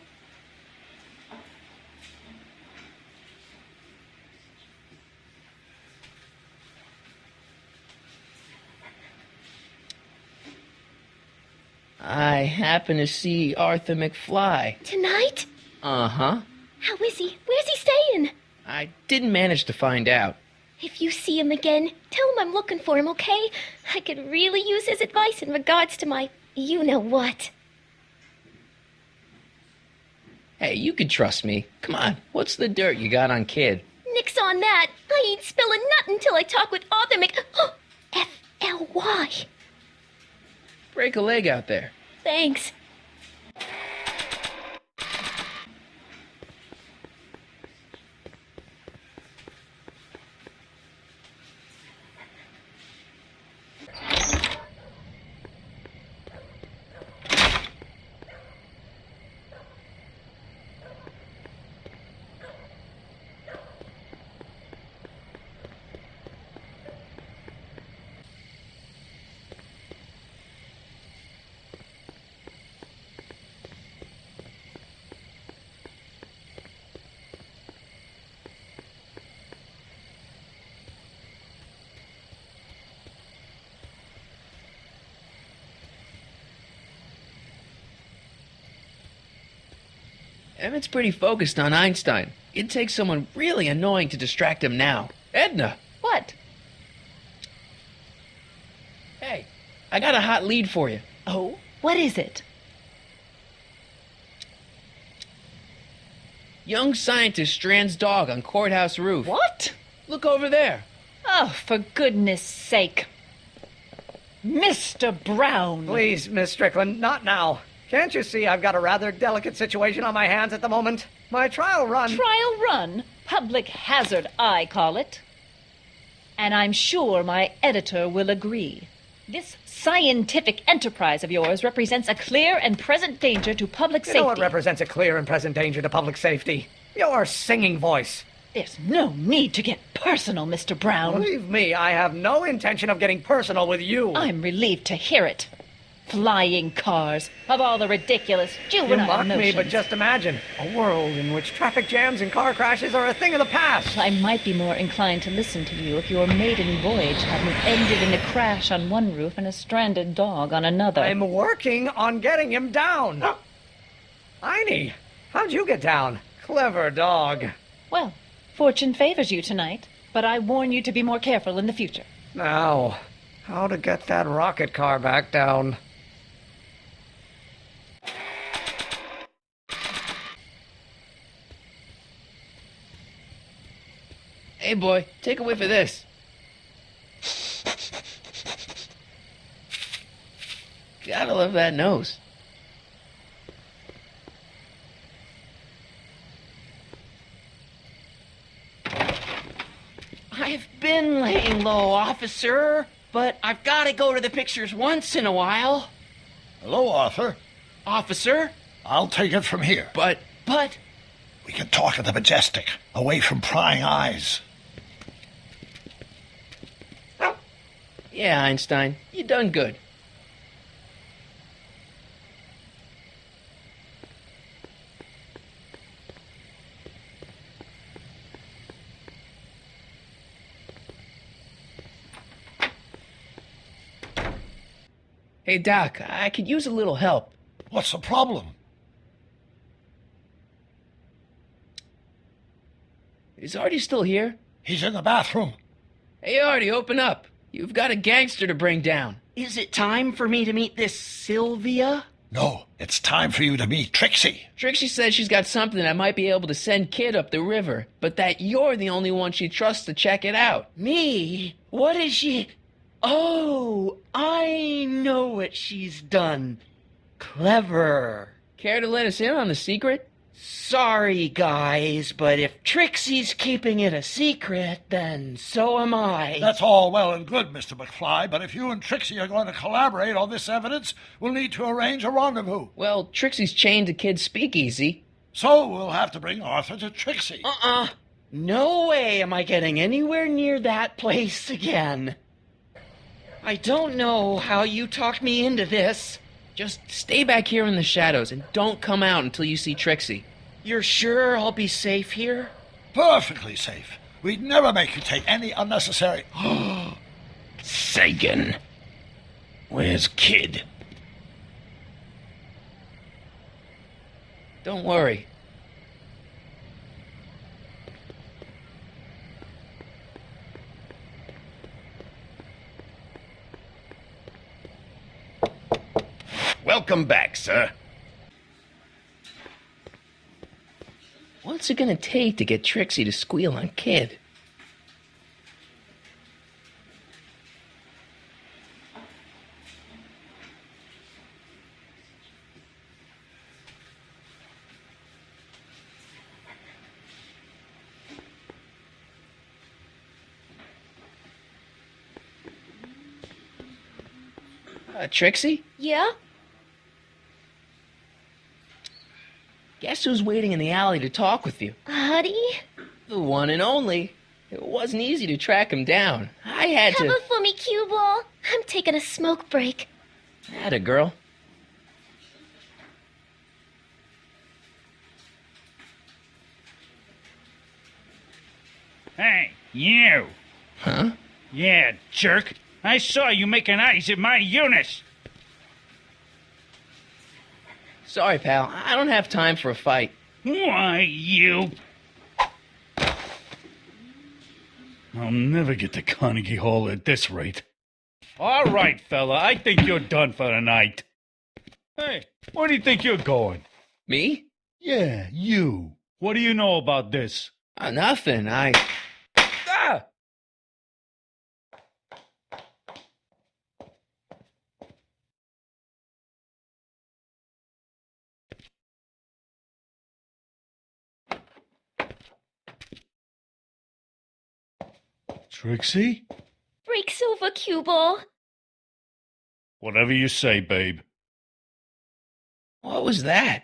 I happen to see Arthur McFly. Tonight? Uh-huh. How is he? Where's he staying? I didn't manage to find out. If you see him again, tell him I'm looking for him, okay? I could really use his advice in regards to my you-know-what. Hey, you can trust me. Come on, what's the dirt you got on Kid? Nix on that. I ain't spilling nothing till I talk with Arthur F-L-Y. Break a leg out there. Thanks. Emmett's pretty focused on Einstein. It'd take someone really annoying to distract him now. Edna! What? Hey, I got a hot lead for you. Oh? What is it? Young scientist strands dog on courthouse roof. What? Look over there. Oh, for goodness sake. Mr. Brown! Please, Miss Strickland, not now. Can't you see I've got a rather delicate situation on my hands at the moment? My trial run... Trial run? Public hazard, I call it. And I'm sure my editor will agree. This scientific enterprise of yours represents a clear and present danger to public safety. You know what represents a clear and present danger to public safety? Your singing voice. There's no need to get personal, Mr. Brown. Believe me, I have no intention of getting personal with you. I'm relieved to hear it. Flying cars, of all the ridiculous juvenile You mock notions. me, but just imagine a world in which traffic jams and car crashes are a thing of the past. I might be more inclined to listen to you if your maiden voyage hadn't ended in a crash on one roof and a stranded dog on another. I'm working on getting him down. Einie, how'd you get down? Clever dog. Well, fortune favors you tonight, but I warn you to be more careful in the future. Now, how to get that rocket car back down? Hey, boy, take a whiff of this. Gotta love that nose. I've been laying low, officer, but I've got to go to the pictures once in a while. Hello, Arthur. Officer? I'll take it from here. But... We can talk at the Majestic, away from prying eyes. Yeah, Einstein, you done good. Hey, Doc, I could use a little help. What's the problem? Is Artie still here? He's in the bathroom. Hey, Artie, open up. You've got a gangster to bring down. Is it time for me to meet this Sylvia? No, it's time for you to meet Trixie. Trixie says she's got something that might be able to send Kid up the river, but that you're the only one she trusts to check it out. Me? What is she... Oh, I know what she's done. Clever. Care to let us in on the secret? Sorry, guys, but if Trixie's keeping it a secret, then so am I. That's all well and good, Mr. McFly, but if you and Trixie are going to collaborate on this evidence, we'll need to arrange a rendezvous. Well, Trixie's chained to Kid's speakeasy. So we'll have to bring Arthur to Trixie. No way am I getting anywhere near that place again. I don't know how you talked me into this. Just stay back here in the shadows and don't come out until you see Trixie. You're sure I'll be safe here? Perfectly safe. We'd never make you take any unnecessary... Sagan. Where's Kid? Don't worry. Welcome back, sir. What's it gonna take to get Trixie to squeal on Kid? Trixie? Yeah? Guess who's waiting in the alley to talk with you? Artie? The one and only. It wasn't easy to track him down. I had Cover to... for me, cue ball. I'm taking a smoke break. Atta girl. Hey, you! Huh? Yeah, jerk. I saw you making eyes at my Eunice. Sorry, pal. I don't have time for a fight. Why, you... I'll never get to Carnegie Hall at this rate. All right, fella, I think you're done for the night. Hey, where do you think you're going? Me? Yeah, you. What do you know about this? Nothing. Ah! Trixie? Break's over, cue ball. Whatever you say, babe. What was that?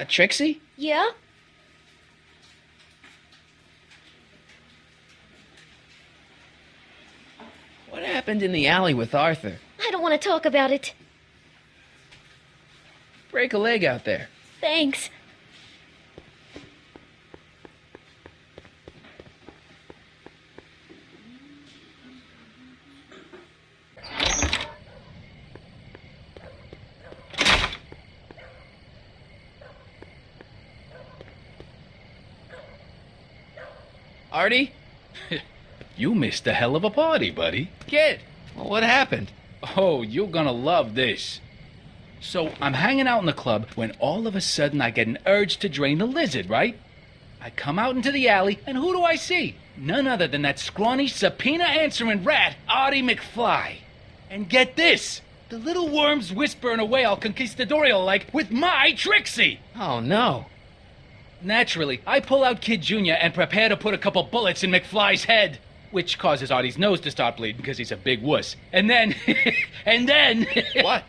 Trixie? Yeah? What happened in the alley with Arthur? I don't want to talk about it. Break a leg out there. Thanks. Artie? You missed a hell of a party, buddy. Kid, what happened? Oh, you're gonna love this. So, I'm hanging out in the club when all of a sudden I get an urge to drain the lizard, right? I come out into the alley, and who do I see? None other than that scrawny, subpoena-answering rat, Artie McFly. And get this! The little worm's whispering away all conquistadorial-like with my Trixie! Oh, no. Naturally, I pull out Kid Jr. and prepare to put a couple bullets in McFly's head. Which causes Artie's nose to start bleeding because he's a big wuss. And then... What?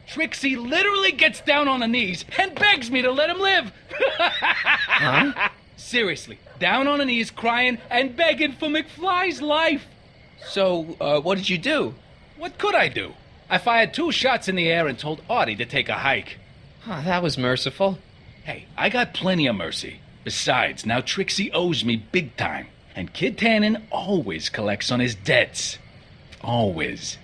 Trixie literally gets down on her knees and begs me to let him live. Huh? Seriously, down on her knees crying and begging for McFly's life. So, what did you do? What could I do? I fired 2 shots in the air and told Artie to take a hike. Oh, that was merciful. Hey, I got plenty of mercy. Besides, now Trixie owes me big time. And Kid Tannen always collects on his debts. Always.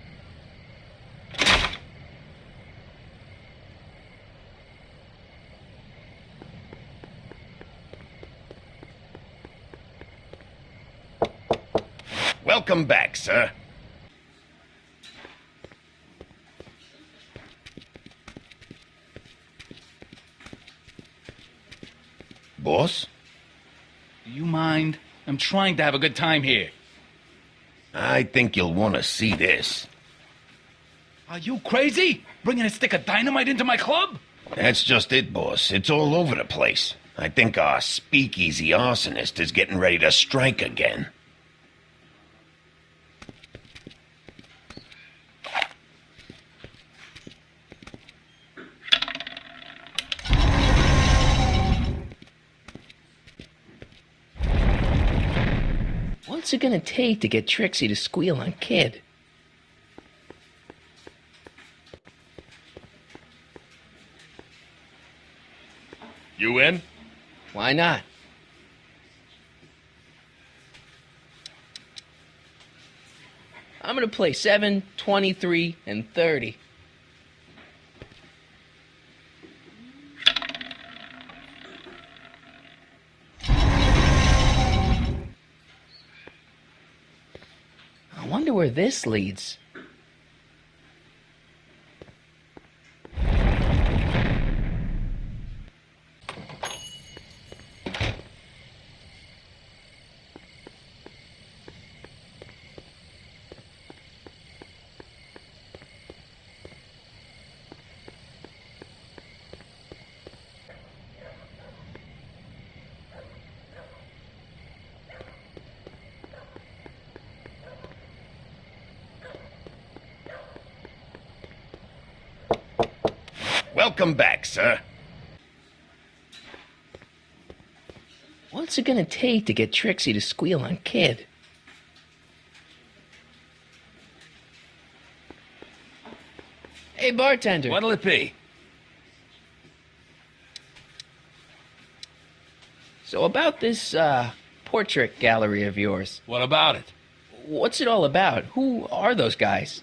Welcome back, sir. Boss? Do you mind? I'm trying to have a good time here. I think you'll want to see this. Are you crazy? Bringing a stick of dynamite into my club? That's just it, boss. It's all over the place. I think our speakeasy arsonist is getting ready to strike again. What's it gonna take to get Trixie to squeal on Kid? You in? Why not? I'm gonna play 7, 23, and 30. I wonder where this leads. Welcome back, sir. What's it gonna take to get Trixie to squeal on Kid? Hey, bartender. What'll it be? So about this, portrait gallery of yours. What about it? What's it all about? Who are those guys?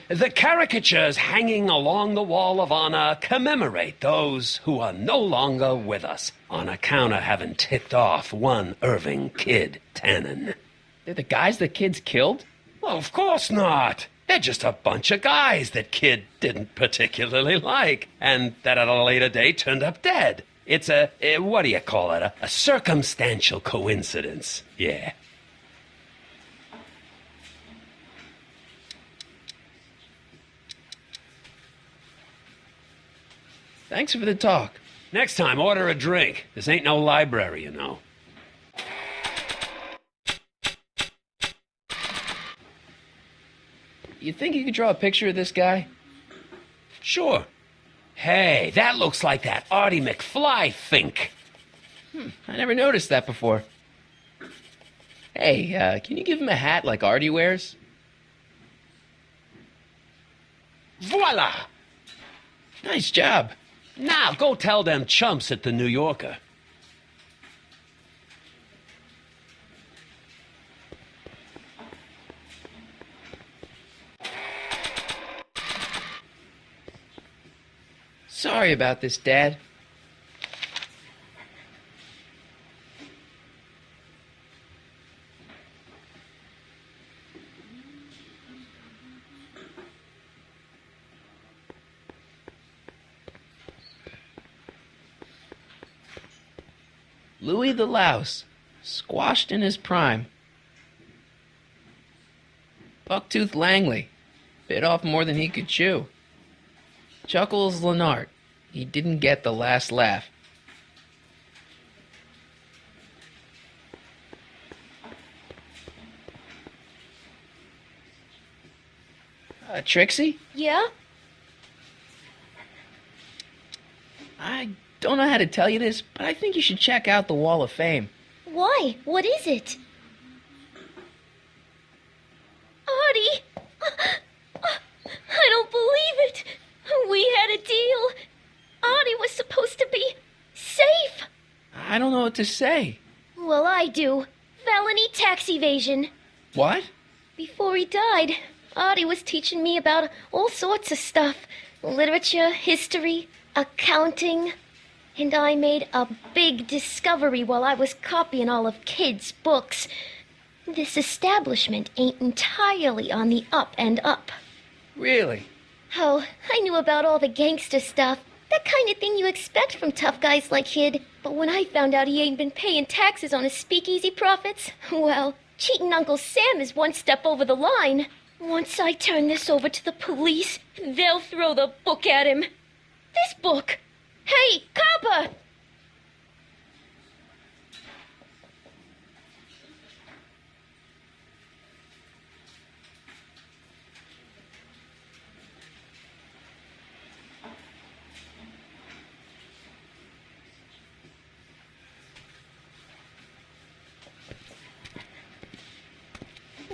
The caricatures hanging along the wall of honor commemorate those who are no longer with us on account of having ticked off one Irving Kid Tannen. They're the guys the Kid's killed? Well, of course not. They're just a bunch of guys that Kid didn't particularly like, and that at a later date turned up dead. It's what do you call it? A circumstantial coincidence. Yeah. Thanks for the talk. Next time, order a drink. This ain't no library, you know. You think you could draw a picture of this guy? Sure. Hey, that looks like that Artie McFly think. I never noticed that before. Hey, can you give him a hat like Artie wears? Voila! Nice job. Now, go tell them chumps at the New Yorker. Sorry about this, Dad. Louis the Louse, squashed in his prime. Bucktooth Langley, bit off more than he could chew. Chuckles Lenart, he didn't get the last laugh. Trixie? Yeah? I don't know how to tell you this, but I think you should check out the Wall of Fame. Why? What is it? Artie! know what to say. Well, I do. Felony tax evasion. What? Before he died, Artie was teaching me about all sorts of stuff. Literature, history, accounting. And I made a big discovery while I was copying all of Kid's books. This establishment ain't entirely on the up and up. Really? Oh, I knew about all the gangster stuff. That kind of thing you expect from tough guys like Kid. But when I found out he ain't been paying taxes on his speakeasy profits, well, cheating Uncle Sam is one step over the line. Once I turn this over to the police, they'll throw the book at him. This book! Hey, copper!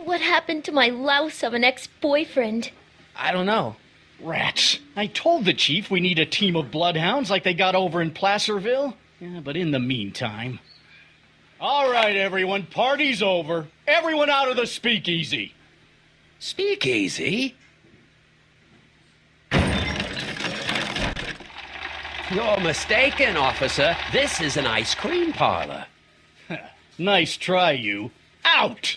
What happened to my louse of an ex-boyfriend? I don't know. Rats. I told the chief we need a team of bloodhounds like they got over in Placerville. Yeah, but in the meantime... All right, everyone, party's over. Everyone out of the speakeasy. Speakeasy? You're mistaken, officer. This is an ice cream parlor. Nice try, you. Out!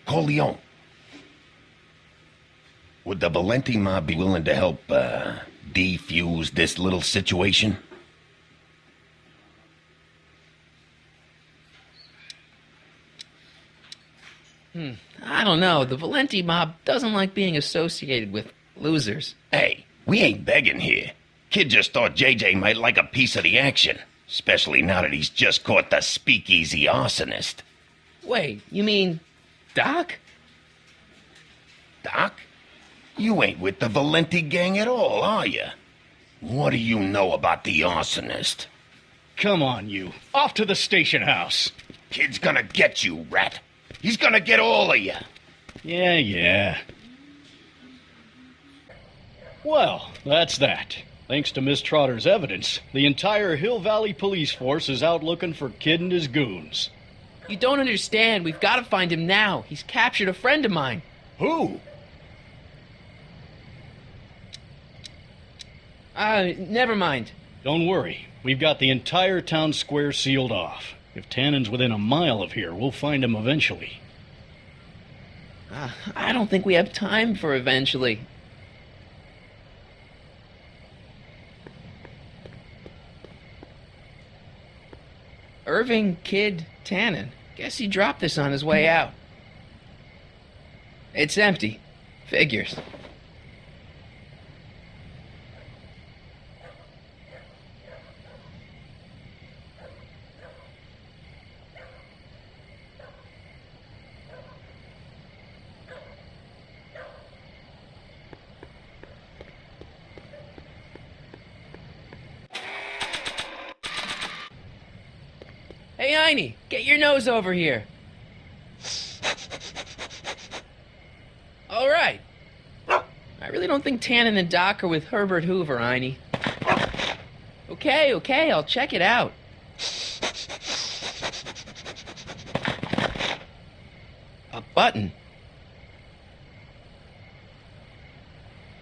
Corleone. Would the Valenti mob be willing to help, defuse this little situation? I don't know. The Valenti mob doesn't like being associated with losers. Hey, we ain't begging here. Kid just thought JJ might like a piece of the action. Especially now that he's just caught the speakeasy arsonist. Wait, you mean Doc? Doc? You ain't with the Valenti gang at all, are you? What do you know about the arsonist? Come on, you. Off to the station house. Kid's gonna get you, rat. He's gonna get all of you. Yeah. Well, that's that. Thanks to Miss Trotter's evidence, the entire Hill Valley police force is out looking for Kid and his goons. You don't understand. We've got to find him now. He's captured a friend of mine. Who? Never mind. Don't worry. We've got the entire town square sealed off. If Tannen's within a mile of here, we'll find him eventually. I don't think we have time for eventually. Irving Kid Tannen. Guess he dropped this on his way out. It's empty. Figures. Hey, Heine, get your nose over here. All right. I really don't think Tannen and Doc are with Herbert Hoover, Heine. Okay, I'll check it out. A button.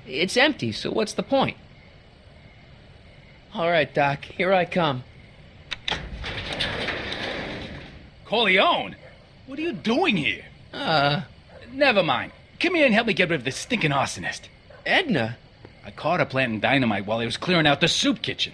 It's empty, so what's the point? All right, Doc, here I come. Corleone? What are you doing here? Never mind. Come here and help me get rid of this stinking arsonist. Edna? I caught her planting dynamite while I was clearing out the soup kitchen.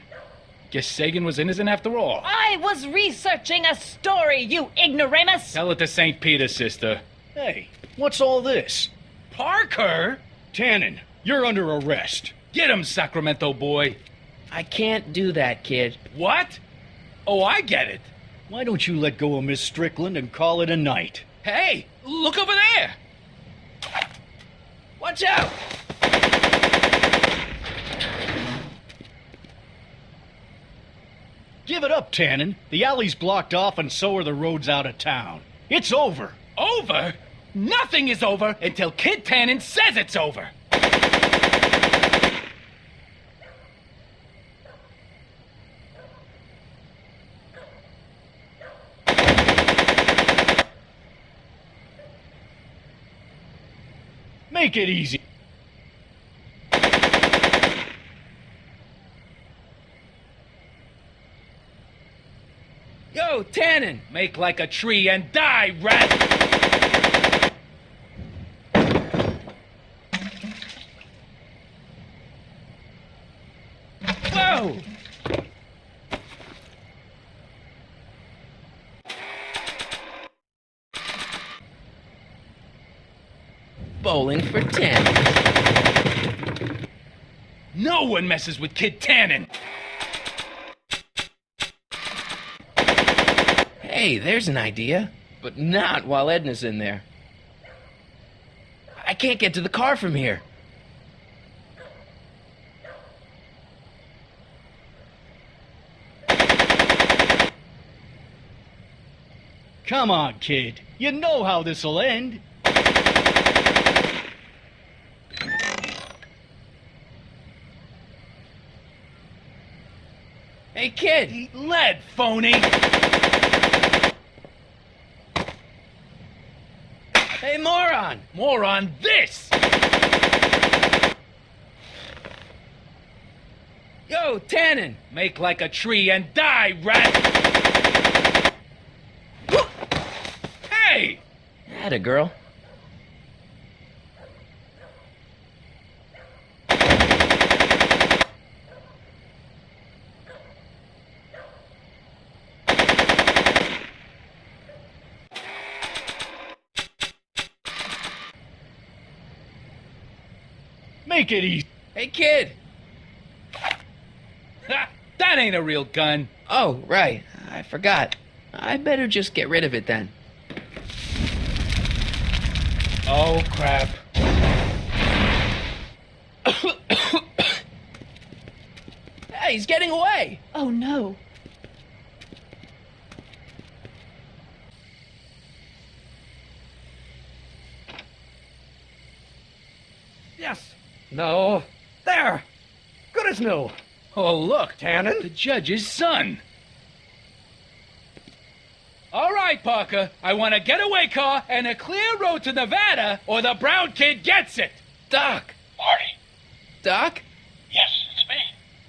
Guess Sagan was innocent after all. I was researching a story, you ignoramus! Tell it to St. Peter, sister. Hey, what's all this? Parker? Tannen, you're under arrest. Get him, Sacramento boy. I can't do that, kid. What? Oh, I get it. Why don't you let go of Miss Strickland and call it a night? Hey, look over there! Watch out! Give it up, Tannen. The alley's blocked off and so are the roads out of town. It's over. Over? Nothing is over until Kid Tannen says it's over. Make it easy. Yo, Tannen! Make like a tree and die, rat! Whoa! Bowling for 10. No one messes with Kid Tannen! Hey, there's an idea. But not while Edna's in there. I can't get to the car from here. Come on, kid. You know how this'll end. Hey, kid! Eat lead, phony! Hey, moron! Moron, this! Yo, Tannen! Make like a tree and die, rat! Hey! Atta girl. Make it easy. Hey, kid! Ha, that ain't a real gun. Oh, right. I forgot. I better just get rid of it then. Oh, crap. Hey, he's getting away! Oh no. Yes. No. There. Good as new. Oh, look. Tannen? The judge's son. All right, Parker. I want a getaway car and a clear road to Nevada, or the brown kid gets it. Doc! Marty. Doc? Yes, it's me.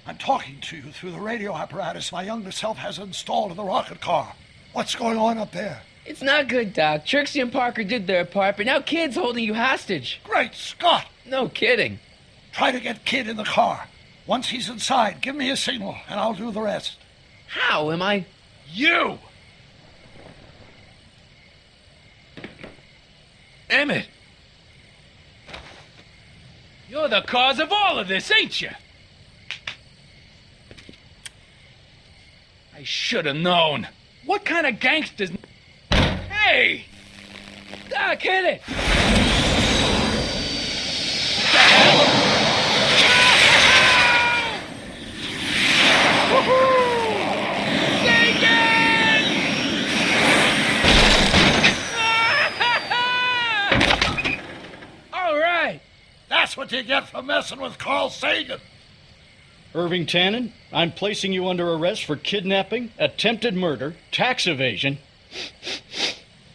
I'm talking to you through the radio apparatus my younger self has installed in the rocket car. What's going on up there? It's not good, Doc. Trixie and Parker did their part, but now Kid's holding you hostage. Great Scott! No kidding. Try to get Kid in the car. Once he's inside, give me a signal, and I'll do the rest. How am I... You! Emmett! You're the cause of all of this, ain't you? I should have known. What kind of gangsters... Hey! Doc, hit it! All right! That's what you get for messing with Carl Sagan. Irving Tannen, I'm placing you under arrest for kidnapping, attempted murder, tax evasion,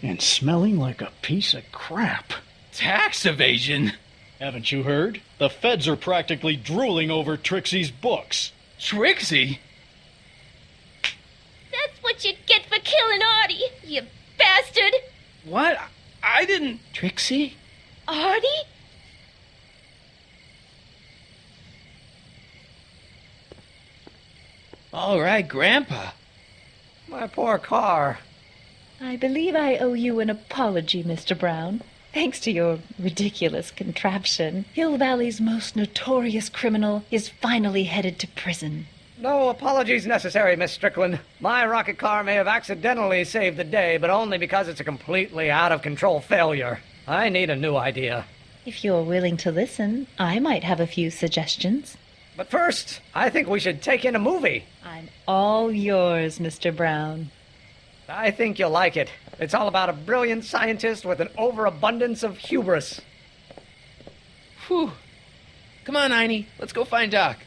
and smelling like a piece of crap. Tax evasion? Haven't you heard? The feds are practically drooling over Trixie's books. Trixie? That's what you get for killing Artie, you bastard! What? I didn't... Trixie? Artie? All right, Grandpa. My poor car. I believe I owe you an apology, Mr. Brown. Thanks to your ridiculous contraption, Hill Valley's most notorious criminal is finally headed to prison. No apologies necessary, Miss Strickland. My rocket car may have accidentally saved the day, but only because it's a completely out-of-control failure. I need a new idea. If you're willing to listen, I might have a few suggestions. But first, I think we should take in a movie. I'm all yours, Mr. Brown. I think you'll like it. It's all about a brilliant scientist with an overabundance of hubris. Whew. Come on, Einie. Let's go find Doc.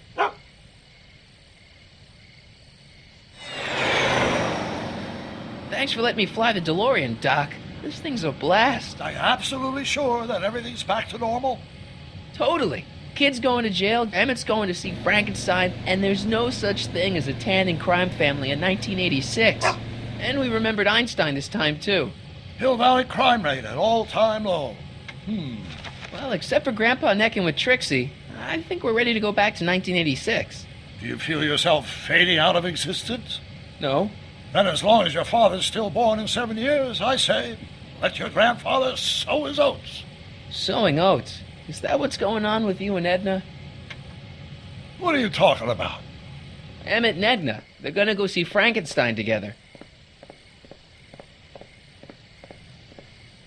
Thanks for letting me fly the DeLorean, Doc. This thing's a blast. Are you absolutely sure that everything's back to normal? Totally. Kid's going to jail, Emmett's going to see Frankenstein, and there's no such thing as a Tannen crime family in 1986. And we remembered Einstein this time, too. Hill Valley crime rate at all-time low. Well, except for Grandpa necking with Trixie, I think we're ready to go back to 1986. Do you feel yourself fading out of existence? No. Then as long as your father's still born in 7 years, I say, let your grandfather sow his oats. Sowing oats? Is that what's going on with you and Edna? What are you talking about? Emmett and Edna. They're gonna go see Frankenstein together.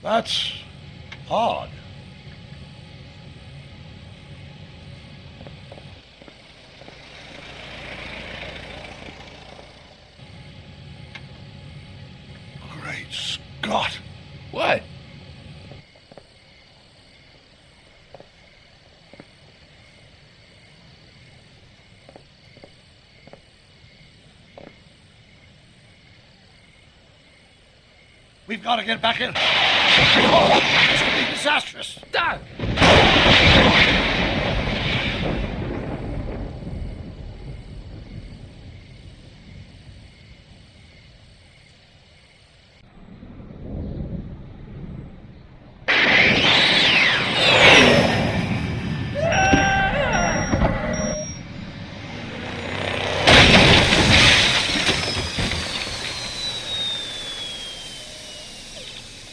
That's odd. Great Scott! What? We've got to get back in. Oh, this could be disastrous. Doc!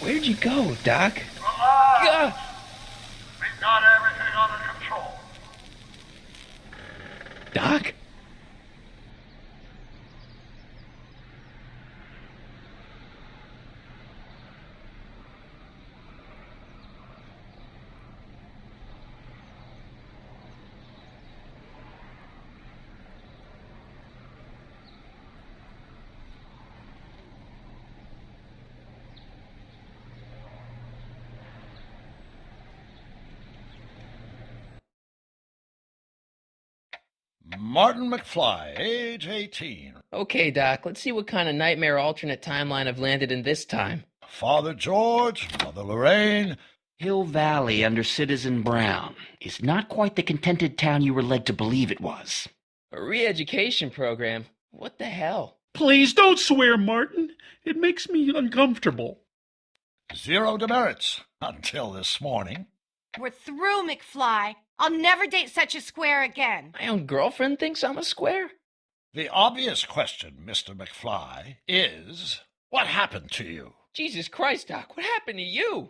Where'd you go, Doc? Relax. We've got everything under control. Doc? Martin McFly, age 18. Okay, Doc, let's see what kind of nightmare alternate timeline I've landed in this time. Father George, Mother Lorraine. Hill Valley under Citizen Brown is not quite the contented town you were led to believe it was. A re-education program? What the hell? Please don't swear, Martin. It makes me uncomfortable. Zero demerits until this morning. We're through, McFly. I'll never date such a square again. My own girlfriend thinks I'm a square? The obvious question, Mr. McFly, is what happened to you? Jesus Christ, Doc, what happened to you?